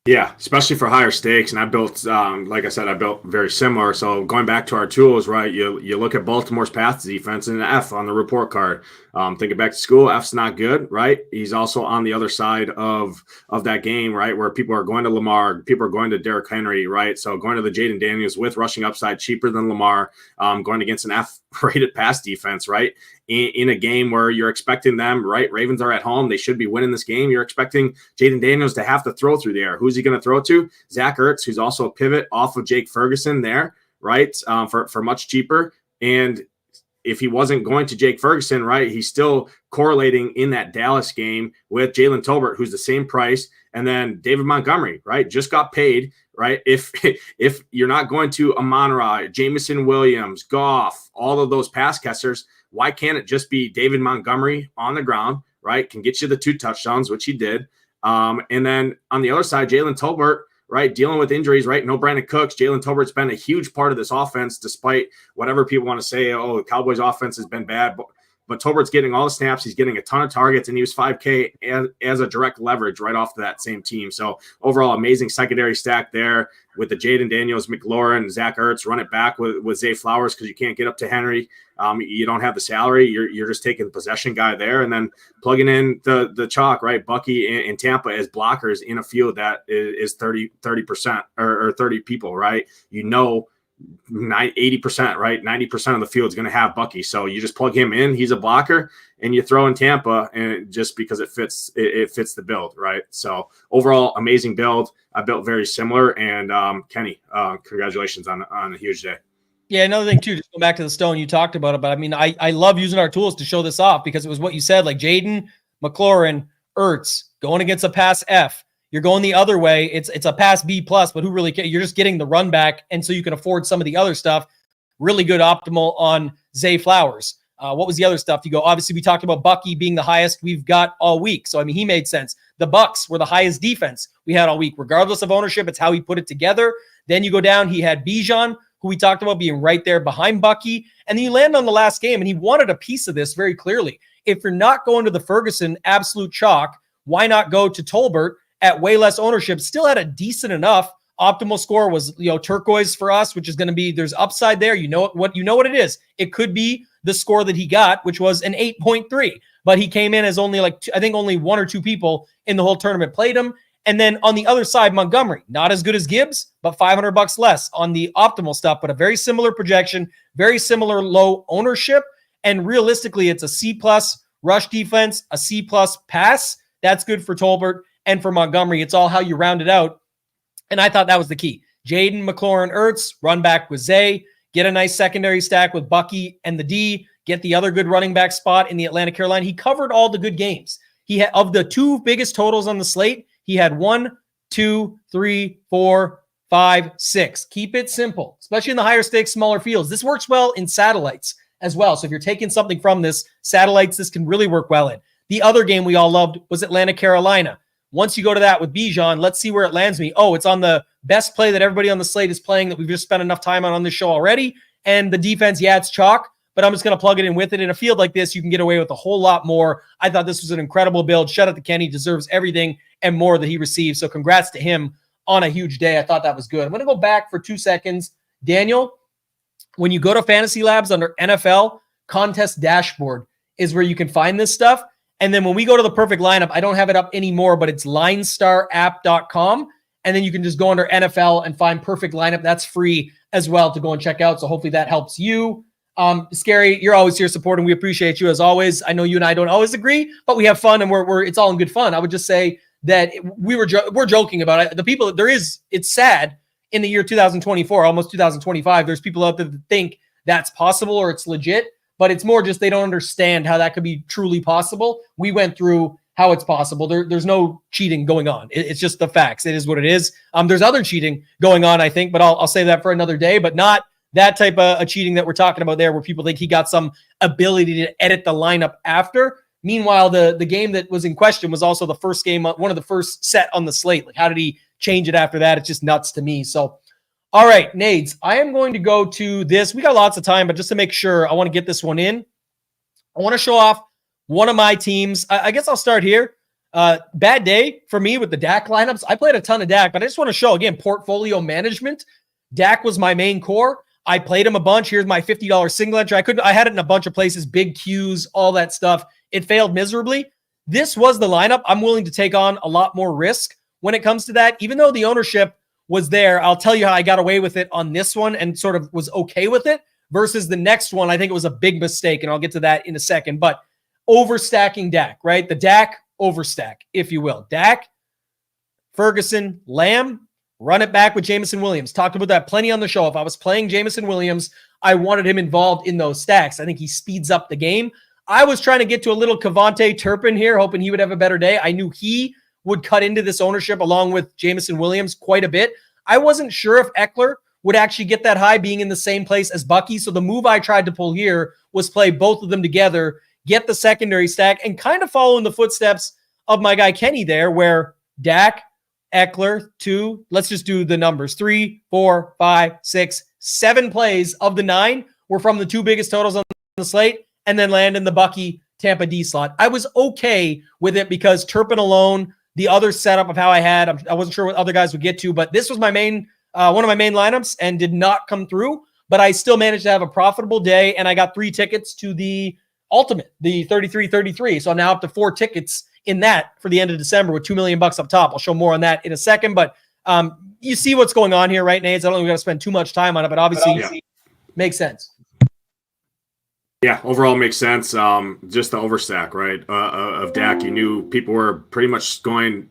Speaker 2: Yeah, especially for higher stakes. And I built, like I said, I built very similar. So going back to our tools, right, you look at Baltimore's pass defense and an F on the report card. Thinking back to school, F's not good, right? He's also on the other side of that game, right, where people are going to Lamar, people are going to Derrick Henry, right? So going to the Jaden Daniels with rushing upside, cheaper than Lamar, going against an F-rated pass defense, right? In a game where you're expecting them, right? Ravens are at home. They should be winning this game. You're expecting Jaden Daniels to have to throw through the air. Who's he going to throw to? Zach Ertz, who's also a pivot off of Jake Ferguson there, right? For much cheaper. And if he wasn't going to Jake Ferguson, right, he's still correlating in that Dallas game with Jalen Tolbert, who's the same price. And then David Montgomery, right, just got paid, right? If you're not going to Amon-Ra, Jameson Williams, Goff, all of those pass catchers, why can't it just be David Montgomery on the ground, right? Can get you the 2 touchdowns, which he did. And then on the other side, Jalen Tolbert, right, dealing with injuries, right? No Brandon Cooks. Jalen Tolbert's been a huge part of this offense, despite whatever people want to say, oh, the Cowboys offense has been bad. But Tolbert's getting all the snaps. He's getting a ton of targets, and he was 5K as a direct leverage right off to that same team. So overall, amazing secondary stack there with the Jaden Daniels, McLaurin, Zach Ertz. Run it back with Zay Flowers because you can't get up to Henry. You don't have the salary. You're just taking the possession guy there, and then plugging in the chalk, right? Bucky and Tampa as blockers in a field that is 30% or 30 people, right? 80%, right? 90% of the field is going to have Bucky. So you just plug him in. He's a blocker, and you throw in Tampa, and just because it fits the build, right? So overall, amazing build. I built very similar, and Kenny, congratulations on a huge day.
Speaker 1: Yeah, another thing too, just go back to the stone, you talked about it, but I mean, I love using our tools to show this off because it was what you said, like Jaden, McLaurin, Ertz, going against a pass F. You're going the other way. It's a pass B+, but who really cares? You're just getting the run back, and so you can afford some of the other stuff. Really good optimal on Zay Flowers. What was the other stuff? You go, obviously, we talked about Bucky being the highest we've got all week. So, I mean, he made sense. The Bucks were the highest defense we had all week. Regardless of ownership, it's how he put it together. Then you go down, he had Bijan, who we talked about being right there behind Bucky. And then you land on the last game, and he wanted a piece of this very clearly. If you're not going to the Ferguson absolute chalk, why not go to Tolbert at way less ownership? Still had a decent enough optimal score. Was turquoise for us, which is going to be, there's upside there. You know what it is. It could be the score that he got, which was an 8.3, but he came in as only I think only 1 or 2 people in the whole tournament played him. And then on the other side, Montgomery, not as good as Gibbs, but $500 less on the optimal stuff, but a very similar projection, very similar low ownership. And realistically, it's a C+ rush defense, a C+ pass. That's good for Tolbert. And for Montgomery, it's all how you round it out. And I thought that was the key. Jaden, McLaurin, Ertz, run back with Zay, get a nice secondary stack with Bucky and the D, get the other good running back spot in the Atlanta, Carolina. He covered all the good games. He had, of the 2 biggest totals on the slate, he had 1, 2, 3, 4, 5, 6. Keep it simple, especially in the higher stakes, smaller fields. This works well in satellites as well. So if you're taking something from this, satellites, this can really work well in. The other game we all loved was Atlanta, Carolina. Once you go to that with Bijan, let's see where it lands me. Oh, it's on the best play that everybody on the slate is playing that we've just spent enough time on this show already. And the defense, yeah, it's chalk, but I'm just going to plug it in with it. In a field like this, you can get away with a whole lot more. I thought this was an incredible build. Shout out to Kenny, deserves everything and more that he received. So congrats to him on a huge day. I thought that was good. I'm going to go back for 2 seconds. Daniel, when you go to Fantasy Labs under NFL, contest dashboard is where you can find this stuff. And then when we go to the perfect lineup, I don't have it up anymore, but it's linestarapp.com. And then you can just go under NFL and find perfect lineup. That's free as well to go and check out. So hopefully that helps you. Scary, you're always here supporting. We appreciate you as always. I know you and I don't always agree, but we have fun and we're it's all in good fun. I would just say that we're joking about it. The people, it's sad in the year 2024, almost 2025. There's people out there that think that's possible or it's legit, but it's more just they don't understand how that could be truly possible. We went through how it's possible. There's no cheating going on. It's just the facts. It is what it is. There's other cheating going on, I think, but I'll save that for another day, but not that type of cheating that we're talking about there, where people think he got some ability to edit the lineup after. Meanwhile, the game that was in question was also the first game, one of the first set on the slate. Like, how did he change it after that? It's just nuts to me. So, all right, Nades, I am going to go to this. We got lots of time, but just to make sure, I want to get this one in. I want to show off one of my teams. I guess I'll start here. Bad day for me with the Dak lineups. I played a ton of Dak, but I just want to show, again, portfolio management. Dak was my main core. I played him a bunch. Here's my $50 single entry. I had it in a bunch of places, big Qs, all that stuff. It failed miserably. This was the lineup. I'm willing to take on a lot more risk when it comes to that. Even though the ownership was there, I'll tell you how I got away with it on this one and sort of was okay with it versus the next one. I think it was a big mistake, and I'll get to that in a second. But overstacking Dak, right? The Dak overstack, if you will. Dak, Ferguson, Lamb, run it back with Jameson Williams. Talked about that plenty on the show. If I was playing Jameson Williams, I wanted him involved in those stacks. I think he speeds up the game. I was trying to get to a little Cavante Turpin here, hoping he would have a better day. I knew he would cut into this ownership along with Jameson Williams quite a bit. I wasn't sure if Eckler would actually get that high being in the same place as Bucky. So the move I tried to pull here was play both of them together, get the secondary stack, and kind of follow in the footsteps of my guy Kenny there, where Dak, Eckler, 2, let's just do the numbers, 3, 4, 5, 6, 7 plays of the 9 were from the 2 biggest totals on the slate, and then land in the Bucky Tampa D slot. I was okay with it because Turpin alone, the other setup of how I had, I wasn't sure what other guys would get to, but this was my main, one of my main lineups and did not come through, but I still managed to have a profitable day, and I got 3 tickets to the ultimate, the 33-33. So now up to 4 tickets in that for the end of December with $2 million up top. I'll show more on that in a second, but you see what's going on here, right, Nate? I don't think we're going to spend too much time on it, but obviously makes sense.
Speaker 2: Yeah, overall makes sense. Just the overstack, right, of Dak. You knew people were pretty much cutting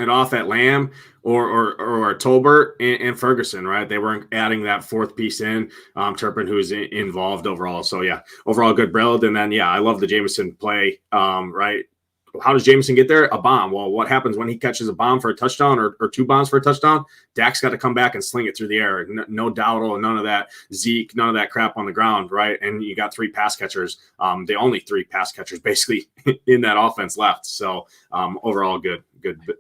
Speaker 2: it off at Lamb or Tolbert and Ferguson, right? They weren't adding that 4th piece in, Turpin, who's involved overall. So, yeah, overall good build. And then, I love the Jameson play, right? How does Jameson get there? A bomb. Well, what happens when he catches a bomb for a touchdown or 2 bombs for a touchdown? Dak's got to come back and sling it through the air. No Dowdle, none of that Zeke, none of that crap on the ground, right? And you got 3 pass catchers. The only 3 pass catchers basically in that offense left. So overall, good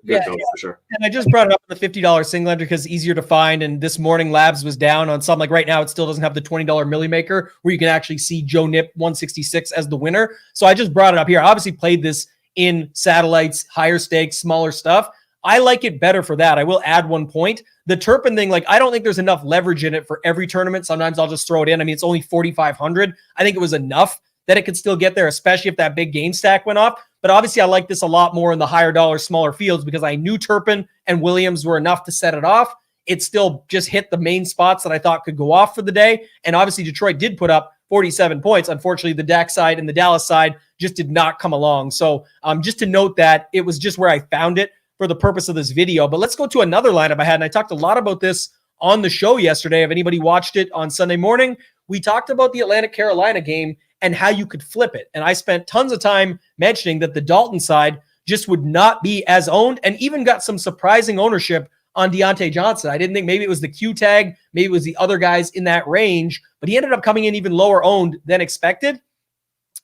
Speaker 2: build for sure. And
Speaker 1: I just brought it up in the $50 single entry because it's easier to find. And this morning, Labs was down on some. Like right now, it still doesn't have the $20 Millie Maker where you can actually see Joe Nip 166 as the winner. So I just brought it up here. I obviously played this in satellites, higher stakes, smaller stuff. I like it better for that. I will add 1 point. The Turpin thing, like, I don't think there's enough leverage in it for every tournament. Sometimes I'll just throw it in. I mean, it's only 4,500. I think it was enough that it could still get there, especially if that big game stack went off. But obviously I like this a lot more in the higher dollar, smaller fields because I knew Turpin and Williams were enough to set it off. It still just hit the main spots that I thought could go off for the day. And obviously Detroit did put up 47 points. Unfortunately, the Dak side and the Dallas side just did not come along. So just to note that it was just where I found it for the purpose of this video. But let's go to another lineup I had. And I talked a lot about this on the show yesterday. If anybody watched it on Sunday morning, we talked about the Atlanta-Carolina game and how you could flip it. And I spent tons of time mentioning that the Dalton side just would not be as owned and even got some surprising ownership on Deontay Johnson. I didn't think maybe it was the Q tag, maybe it was the other guys in that range, but he ended up coming in even lower owned than expected.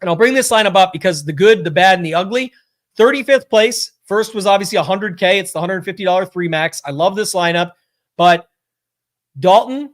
Speaker 1: And I'll bring this lineup up because the good, the bad, and the ugly. 35th place. First was obviously $100K. It's the $150 3 max. I love this lineup, but Dalton,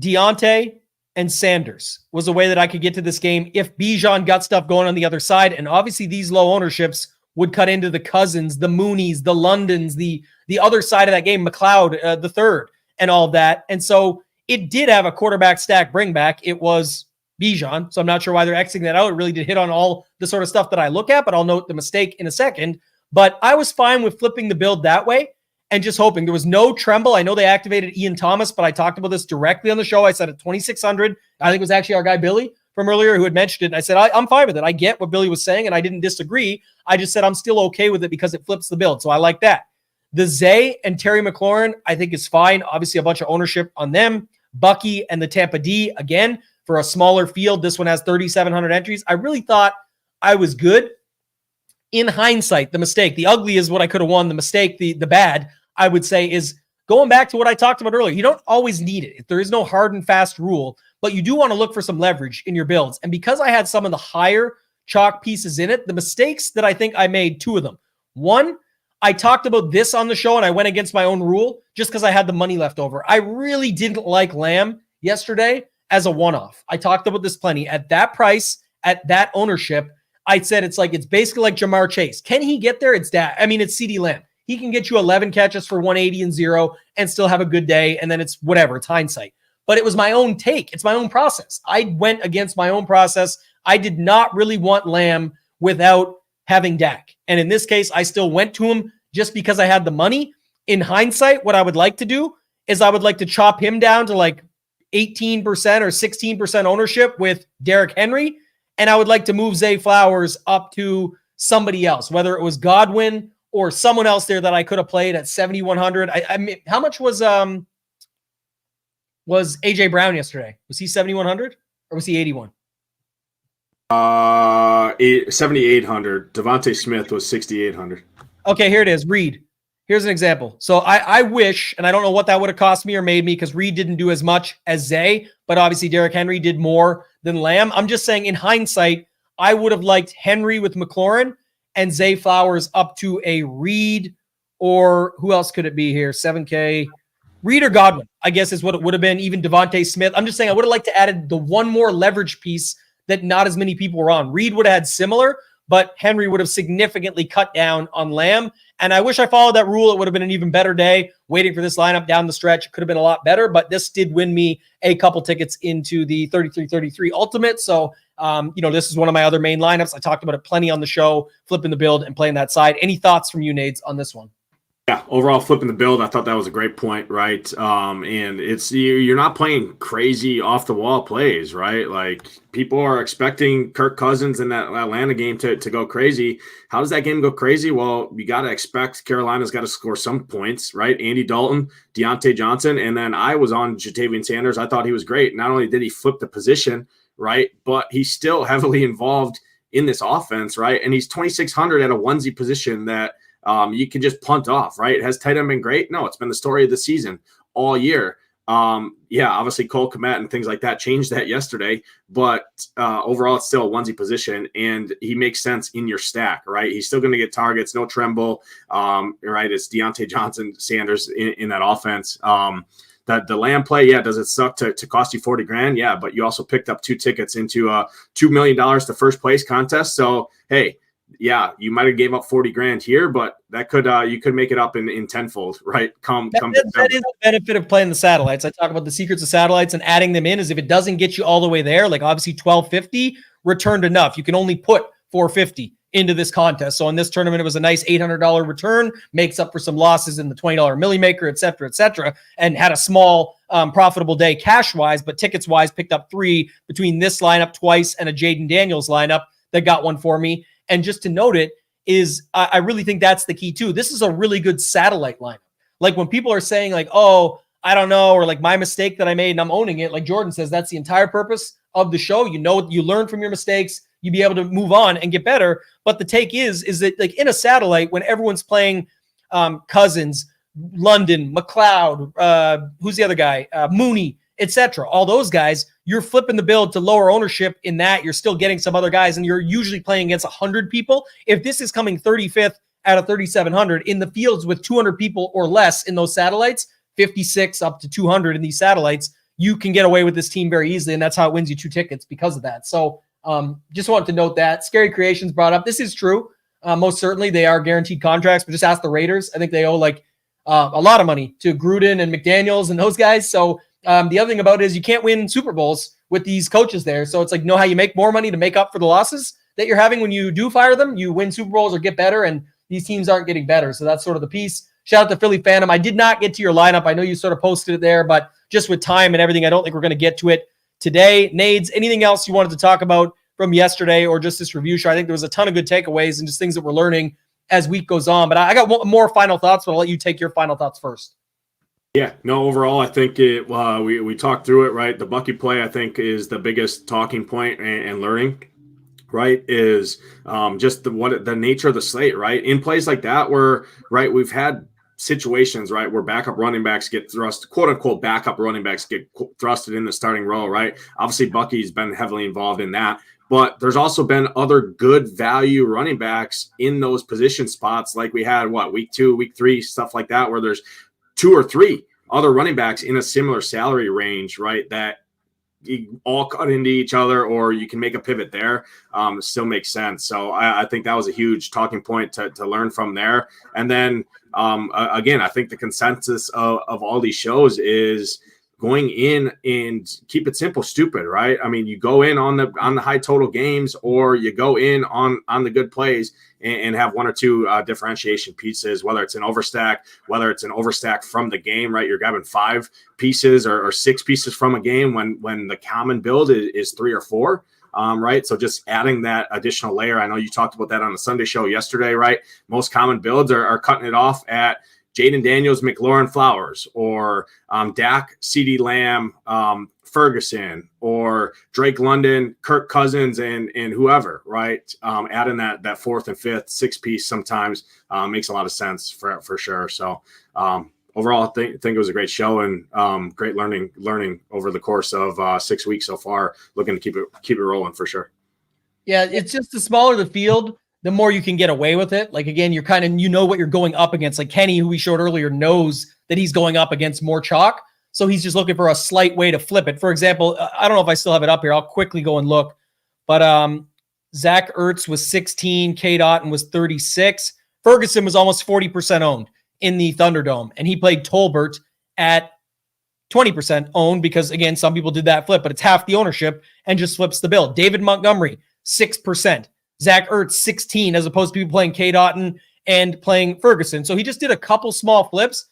Speaker 1: Deontay, and Sanders was a way that I could get to this game if Bijan got stuff going on the other side. And obviously these low ownerships would cut into the Cousins, the Moonies, the Londons, the other side of that game, McLeod, the third, and all of that. And so it did have a quarterback stack bring back. It was Bijan. So I'm not sure why they're Xing that out. It really did hit on all the sort of stuff that I look at, but I'll note the mistake in a second. But I was fine with flipping the build that way. and just hoping. There was no tremble. I know they activated Ian Thomas, but I talked about this directly on the show. I said at 2,600, I think it was actually our guy Billy from earlier who had mentioned it. And I said, I'm fine with it. I get what Billy was saying, and I didn't disagree. I just said I'm still okay with it because it flips the build. So I like that. The Zay and Terry McLaurin, I think is fine. Obviously, a bunch of ownership on them. Bucky and the Tampa D, again, for a smaller field. This one has 3,700 entries. I really thought I was good. In hindsight, the mistake, the ugly is what I could have won. The mistake, the bad, I would say, is going back to what I talked about earlier. You don't always need it. There is no hard and fast rule, but you do want to look for some leverage in your builds. And because I had some of the higher chalk pieces in it, the mistakes that I think I made, two of them. One, I talked about this on the show and I went against my own rule just because I had the money left over. I really didn't like Lamb yesterday as a one-off. I talked about this plenty. At that price, at that ownership, I said it's basically like Jamar Chase. Can he get there? It's CeeDee Lamb. He can get you 11 catches for 180 and 0 and still have a good day. And then it's whatever. It's hindsight. But it was my own take. It's my own process. I went against my own process. I did not really want Lamb without having Dak. And in this case, I still went to him just because I had the money. In hindsight, what I would like to do is I would like to chop him down to 18% or 16% ownership with Derrick Henry. And I would like to move Zay Flowers up to somebody else, whether it was Godwin or someone else there that I could have played at 7,100. I mean, how much was AJ Brown yesterday? Was he 7,100 or was he 81?
Speaker 2: 7,800. Devontae Smith was 6,800.
Speaker 1: Okay, here it is. Reed. Here's an example. So I wish, and I don't know what that would have cost me or made me because Reed didn't do as much as Zay, but obviously Derrick Henry did more than Lamb. I'm just saying in hindsight, I would have liked Henry with McLaurin and Zay Flowers up to a Reed, or who else could it be here? 7K. Reed or Godwin, I guess is what it would have been. Even Devontae Smith. I'm just saying I would have liked to added the one more leverage piece that not as many people were on. Reed would have had similar, but Henry would have significantly cut down on Lamb. And I wish I followed that rule. It would have been an even better day. Waiting for this lineup down the stretch, it could have been a lot better, but this did win me a couple tickets into the 33-33 Ultimate. So, this is one of my other main lineups. I talked about it plenty on the show, flipping the build and playing that side. Any thoughts from you, Nades, on this one?
Speaker 2: Yeah, overall flipping the build, I thought that was a great point, right? And it's you're not playing crazy off the wall plays, right? Like people are expecting Kirk Cousins in that Atlanta game to go crazy. How does that game go crazy? Well, you got to expect Carolina's got to score some points, right? Andy Dalton, Deontay Johnson, and then I was on Jatavian Sanders. I thought he was great. Not only did he flip the position, right, but he's still heavily involved in this offense, right? And he's 2,600 at a onesie position that you can just punt off, right? Has tight end been great? No, it's been the story of the season all year. Obviously Cole Kmet and things like that changed that yesterday, but overall it's still a onesie position and he makes sense in your stack, right? He's still going to get targets, no tremble, right? It's Deontay Johnson, Sanders in that offense. The Lamb play, does it suck to cost you 40 grand? Yeah, but you also picked up 2 tickets into a $2 million to first place contest. So, hey, yeah, you might have gave up 40 grand here, but that could you could make it up in tenfold, right? That
Speaker 1: is the benefit of playing the satellites. I talk about the secrets of satellites and adding them in is if it doesn't get you all the way there, like obviously 1,250 returned enough. You can only put 450 into this contest. So in this tournament, it was a nice $800 return, makes up for some losses in the $20 Millie Maker, et cetera, and had a small profitable day cash-wise, but tickets-wise picked up 3 between this lineup twice and a Jaden Daniels lineup that got one for me. And just to note it is I really think that's the key too. This is a really good satellite lineup. Like when people are saying like, oh, I don't know, or like my mistake that I made and I'm owning it. Like Jordan says, that's the entire purpose of the show. You learn from your mistakes, you be able to move on and get better. But the take is that like in a satellite, when everyone's playing Cousins, London, McLeod, who's the other guy? Mooney, etc. All those guys, you're flipping the build to lower ownership in that. You're still getting some other guys, and you're usually playing against 100 people. If this is coming 35th out of 3,700 in the fields with 200 people or less in those satellites, 56 up to 200 in these satellites, you can get away with this team very easily, and that's how it wins you 2 tickets because of that. So just wanted to note that. Scary Creations brought up. This is true. Most certainly, they are guaranteed contracts, but just ask the Raiders. I think they owe like a lot of money to Gruden and McDaniels and those guys. So the other thing about it is you can't win Super Bowls with these coaches there. So it's like, know how you make more money to make up for the losses that you're having when you do fire them? You win Super Bowls or get better, and these teams aren't getting better. So that's sort of the piece. Shout out to Philly Phantom. I did not get to your lineup. I know you sort of posted it there, but just with time and everything, I don't think we're going to get to it today. Nades, anything else you wanted to talk about from yesterday or just this review show? I think there was a ton of good takeaways and just things that we're learning as week goes on. But I got more final thoughts, but I'll let you take your final thoughts first.
Speaker 2: Yeah, no, overall, I think we talked through it, right? The Bucky play, I think, is the biggest talking point and learning, right? Is just the nature of the slate, right? In plays like that where, right, we've had situations, right, where backup running backs get thrust, quote unquote, backup running backs get thrusted in the starting role, right? Obviously, Bucky's been heavily involved in that. But there's also been other good value running backs in those position spots, like we had, week 2, week 3, stuff like that, where there's 2 or 3 other running backs in a similar salary range, right, that you all cut into each other, or you can make a pivot there. It still makes sense. So I think that was a huge talking point to learn from there. And then, again, I think the consensus of all these shows is going in and keep it simple, stupid, right? I mean, you go in on the high total games, or you go in on the good plays and have 1 or 2 differentiation pieces, whether it's an overstack, whether it's an overstack from the game, right? You're grabbing 5 pieces or 6 pieces from a game when the common build is 3 or 4. Right. So just adding that additional layer. I know you talked about that on the Sunday show yesterday, right? Most common builds are cutting it off at Jaden Daniels, McLaurin Flowers, or Dak, CeeDee Lamb, Ferguson, or Drake London, Kirk Cousins, and whoever, right? Adding that 4th and 5th, 6th piece sometimes makes a lot of sense for sure. So overall, I think it was a great show and great learning over the course of 6 weeks so far. Looking to keep it rolling for sure.
Speaker 1: Yeah, it's just the smaller the field, the more you can get away with it. Like, again, you're what you're going up against. Like Kenny, who we showed earlier, knows that he's going up against more chalk. So he's just looking for a slight way to flip it. For example, I don't know if I still have it up here. I'll quickly go and look. But Zach Ertz was 16. K. Dotton was 36. Ferguson was almost 40% owned in the Thunderdome. And he played Tolbert at 20% owned because, again, some people did that flip. But it's half the ownership and just flips the bill. David Montgomery, 6%. Zach Ertz, 16, as opposed to people playing K. Dotton and playing Ferguson. So he just did a couple small flips,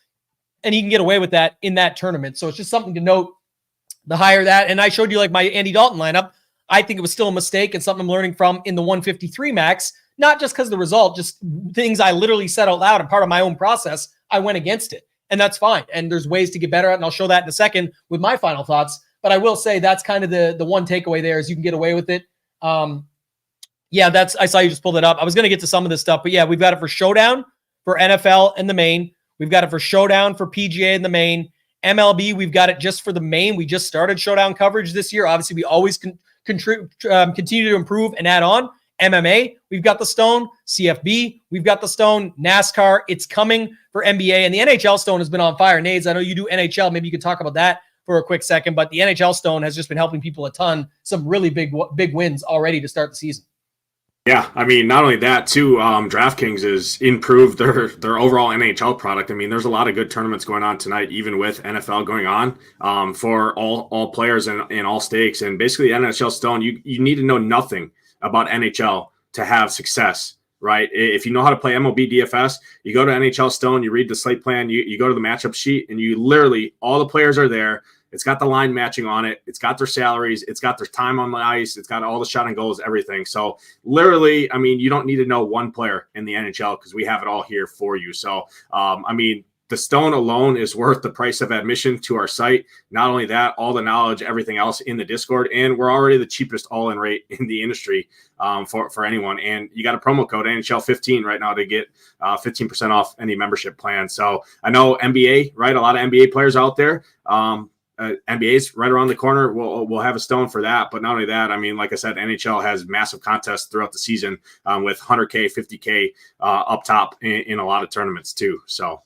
Speaker 1: and he can get away with that in that tournament. So it's just something to note, the higher that. And I showed you like my Andy Dalton lineup. I think it was still a mistake and something I'm learning from in the 153 max, not just because of the result, just things I literally said out loud and part of my own process. I went against it, and that's fine. And there's ways to get better at, and I'll show that in a second with my final thoughts. But I will say that's kind of the one takeaway there is you can get away with it. Yeah, I saw you just pulled it up. I was going to get to some of this stuff, but yeah, we've got it for Showdown, for NFL and the main. We've got it for Showdown for PGA and the main. MLB, we've got it just for the main. We just started Showdown coverage this year. Obviously, we always continue to improve and add on. MMA, we've got the Stone. CFB, we've got the Stone. NASCAR, it's coming for NBA. And the NHL Stone has been on fire. Nades, I know you do NHL. Maybe you could talk about that for a quick second. But the NHL Stone has just been helping people a ton. Some really big wins already to start the season.
Speaker 2: Yeah, I mean, not only that, too, DraftKings has improved their overall NHL product. I mean, there's a lot of good tournaments going on tonight, even with NFL going on for all players and all stakes. And basically, NHL Stone, you need to know nothing about NHL to have success, right? If you know how to play MLB DFS, you go to NHL Stone, you read the slate plan, you go to the matchup sheet, and you literally, all the players are there. It's got the line matching on it. It's got their salaries. It's got their time on the ice. It's got all the shot and goals, everything. So literally, I mean, you don't need to know one player in the NHL because we have it all here for you. So, I mean, the Stone alone is worth the price of admission to our site. Not only that, all the knowledge, everything else in the Discord. And we're already the cheapest all-in rate in the industry for anyone. And you got a promo code NHL15 right now to get 15% off any membership plan. So I know NBA, right? A lot of NBA players out there. NBA's right around the corner. We'll have a Stone for that. But not only that, I mean, like I said, NHL has massive contests throughout the season with 100K, 50K up top in a lot of tournaments too. So.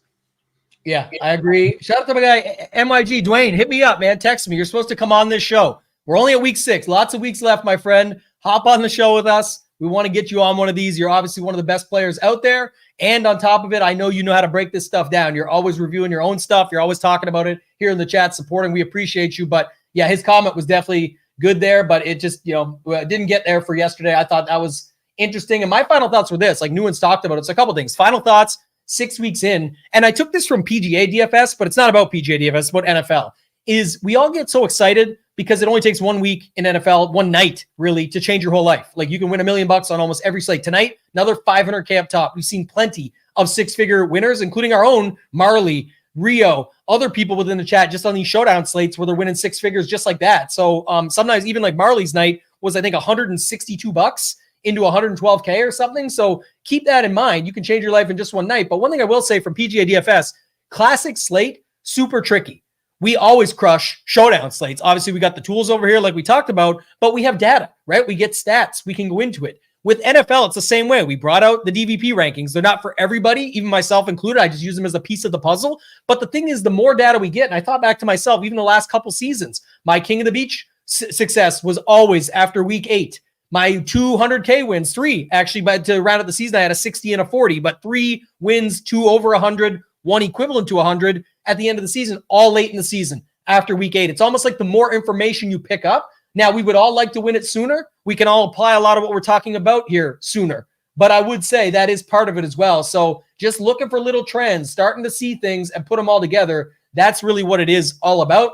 Speaker 1: Yeah, I agree. Shout out to my guy, MYG. Dwayne, hit me up, man. Text me. You're supposed to come on this show. We're only at week 6. Lots of weeks left, my friend. Hop on the show with us. We want to get you on one of these. You're obviously one of the best players out there. And on top of it, I know you know how to break this stuff down. You're always reviewing your own stuff. You're always talking about it here in the chat, supporting. We appreciate you. But yeah, his comment was definitely good there, but it just, didn't get there for yesterday. I thought that was interesting. And my final thoughts were this, like Newens talked about. It's a couple things. Final thoughts, 6 weeks in, and I took this from PGA DFS, but it's not about PGA DFS, it's about NFL, is we all get so excited because it only takes 1 week in NFL, one night really, to change your whole life. Like you can win $1 million on almost every slate. Tonight, another 500K up top. We've seen plenty of six-figure winners, including our own Marley, Rio, other people within the chat just on these showdown slates where they're winning six figures just like that. So sometimes even like Marley's night was, I think, $162 into 112K or something. So keep that in mind. You can change your life in just one night. But one thing I will say from PGA DFS, classic slate, super tricky. We always crush showdown slates. Obviously, we got the tools over here like we talked about, but we have data, right? We get stats. We can go into it. With NFL, it's the same way. We brought out the DVP rankings. They're not for everybody, even myself included. I just use them as a piece of the puzzle. But the thing is, the more data we get, and I thought back to myself, even the last couple seasons, my King of the Beach success was always after week 8. My 200K wins, 3 actually, but to round out the season, I had a 60 and a 40, but 3 wins, 2 over 100, 1 equivalent to 100 at the end of the season, all late in the season after week 8. It's almost like the more information you pick up. Now, we would all like to win it sooner. We can all apply a lot of what we're talking about here sooner. But I would say that is part of it as well. So just looking for little trends, starting to see things and put them all together, that's really what it is all about.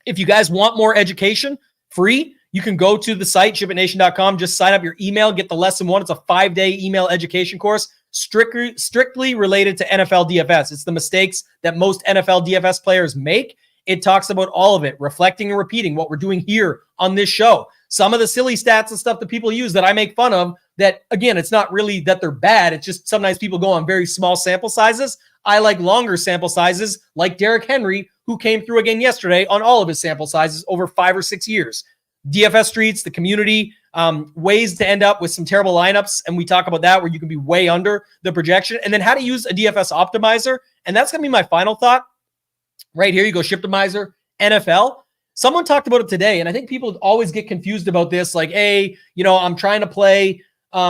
Speaker 1: If you guys want more education, free, you can go to the site, shipitnation.com, just sign up your email, get the lesson 1. It's a 5-day email education course, strictly related to NFL DFS. It's the mistakes that most NFL DFS players make. It talks about all of it, reflecting and repeating what we're doing here on this show. Some of the silly stats and stuff that people use that I make fun of that, again, it's not really that they're bad. It's just sometimes people go on very small sample sizes. I like longer sample sizes like Derrick Henry, who came through again yesterday on all of his sample sizes over 5 or 6 years. DFS streets, the community, ways to end up with some terrible lineups. And we talk about that where you can be way under the projection. And then how to use a DFS optimizer. And that's going to be my final thought. Right here, you go Shiptimizer, NFL. Someone talked about it today, and I think people always get confused about this. Like, hey, I'm trying to play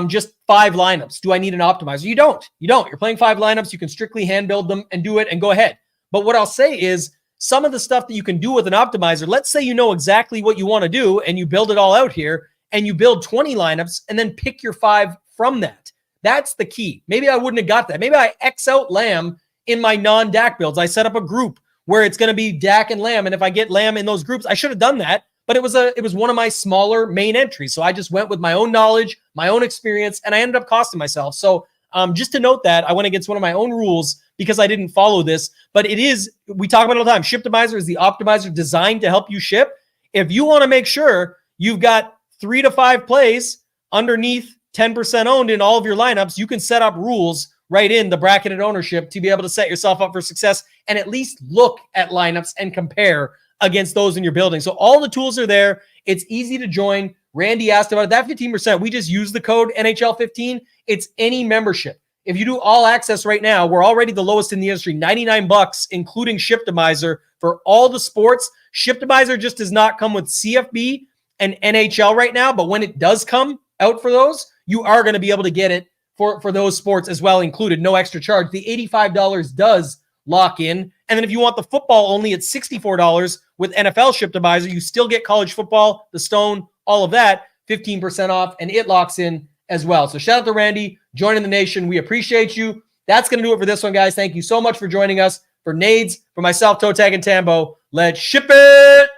Speaker 1: just 5 lineups. Do I need an optimizer? You don't. You're playing 5 lineups. You can strictly hand build them and do it and go ahead. But what I'll say is some of the stuff that you can do with an optimizer, let's say you know exactly what you want to do and you build it all out here and you build 20 lineups and then pick your 5 from that. That's the key. Maybe I wouldn't have got that. Maybe I X out Lamb in my non-DAC builds. I set up a group where it's going to be Dak and Lamb. And if I get Lamb in those groups, I should have done that. But it was one of my smaller main entries. So I just went with my own knowledge, my own experience, and I ended up costing myself. So just to note that, I went against one of my own rules because I didn't follow this. But it is, we talk about it all the time, Shiptimizer is the optimizer designed to help you ship. If you want to make sure you've got 3 to 5 plays underneath 10% owned in all of your lineups, you can set up rules right in the bracketed ownership to be able to set yourself up for success and at least look at lineups and compare against those in your building. So all the tools are there. It's easy to join. Randy asked about it. That 15%, we just use the code NHL15. It's any membership. If you do all access right now, we're already the lowest in the industry, $99, including Shiptimizer for all the sports. Shiptimizer just does not come with CFB and NHL right now, but when it does come out for those, you are going to be able to get it for those sports as well included, no extra charge. The $85 does lock in. And then if you want the football only, it's $64 with NFL Shiptimizer. You still get college football, the Stone, all of that, 15% off, and it locks in as well. So shout out to Randy, joining the nation. We appreciate you. That's going to do it for this one, guys. Thank you so much for joining us. For Nades, for myself, ToeTagginTambo, let's ship it!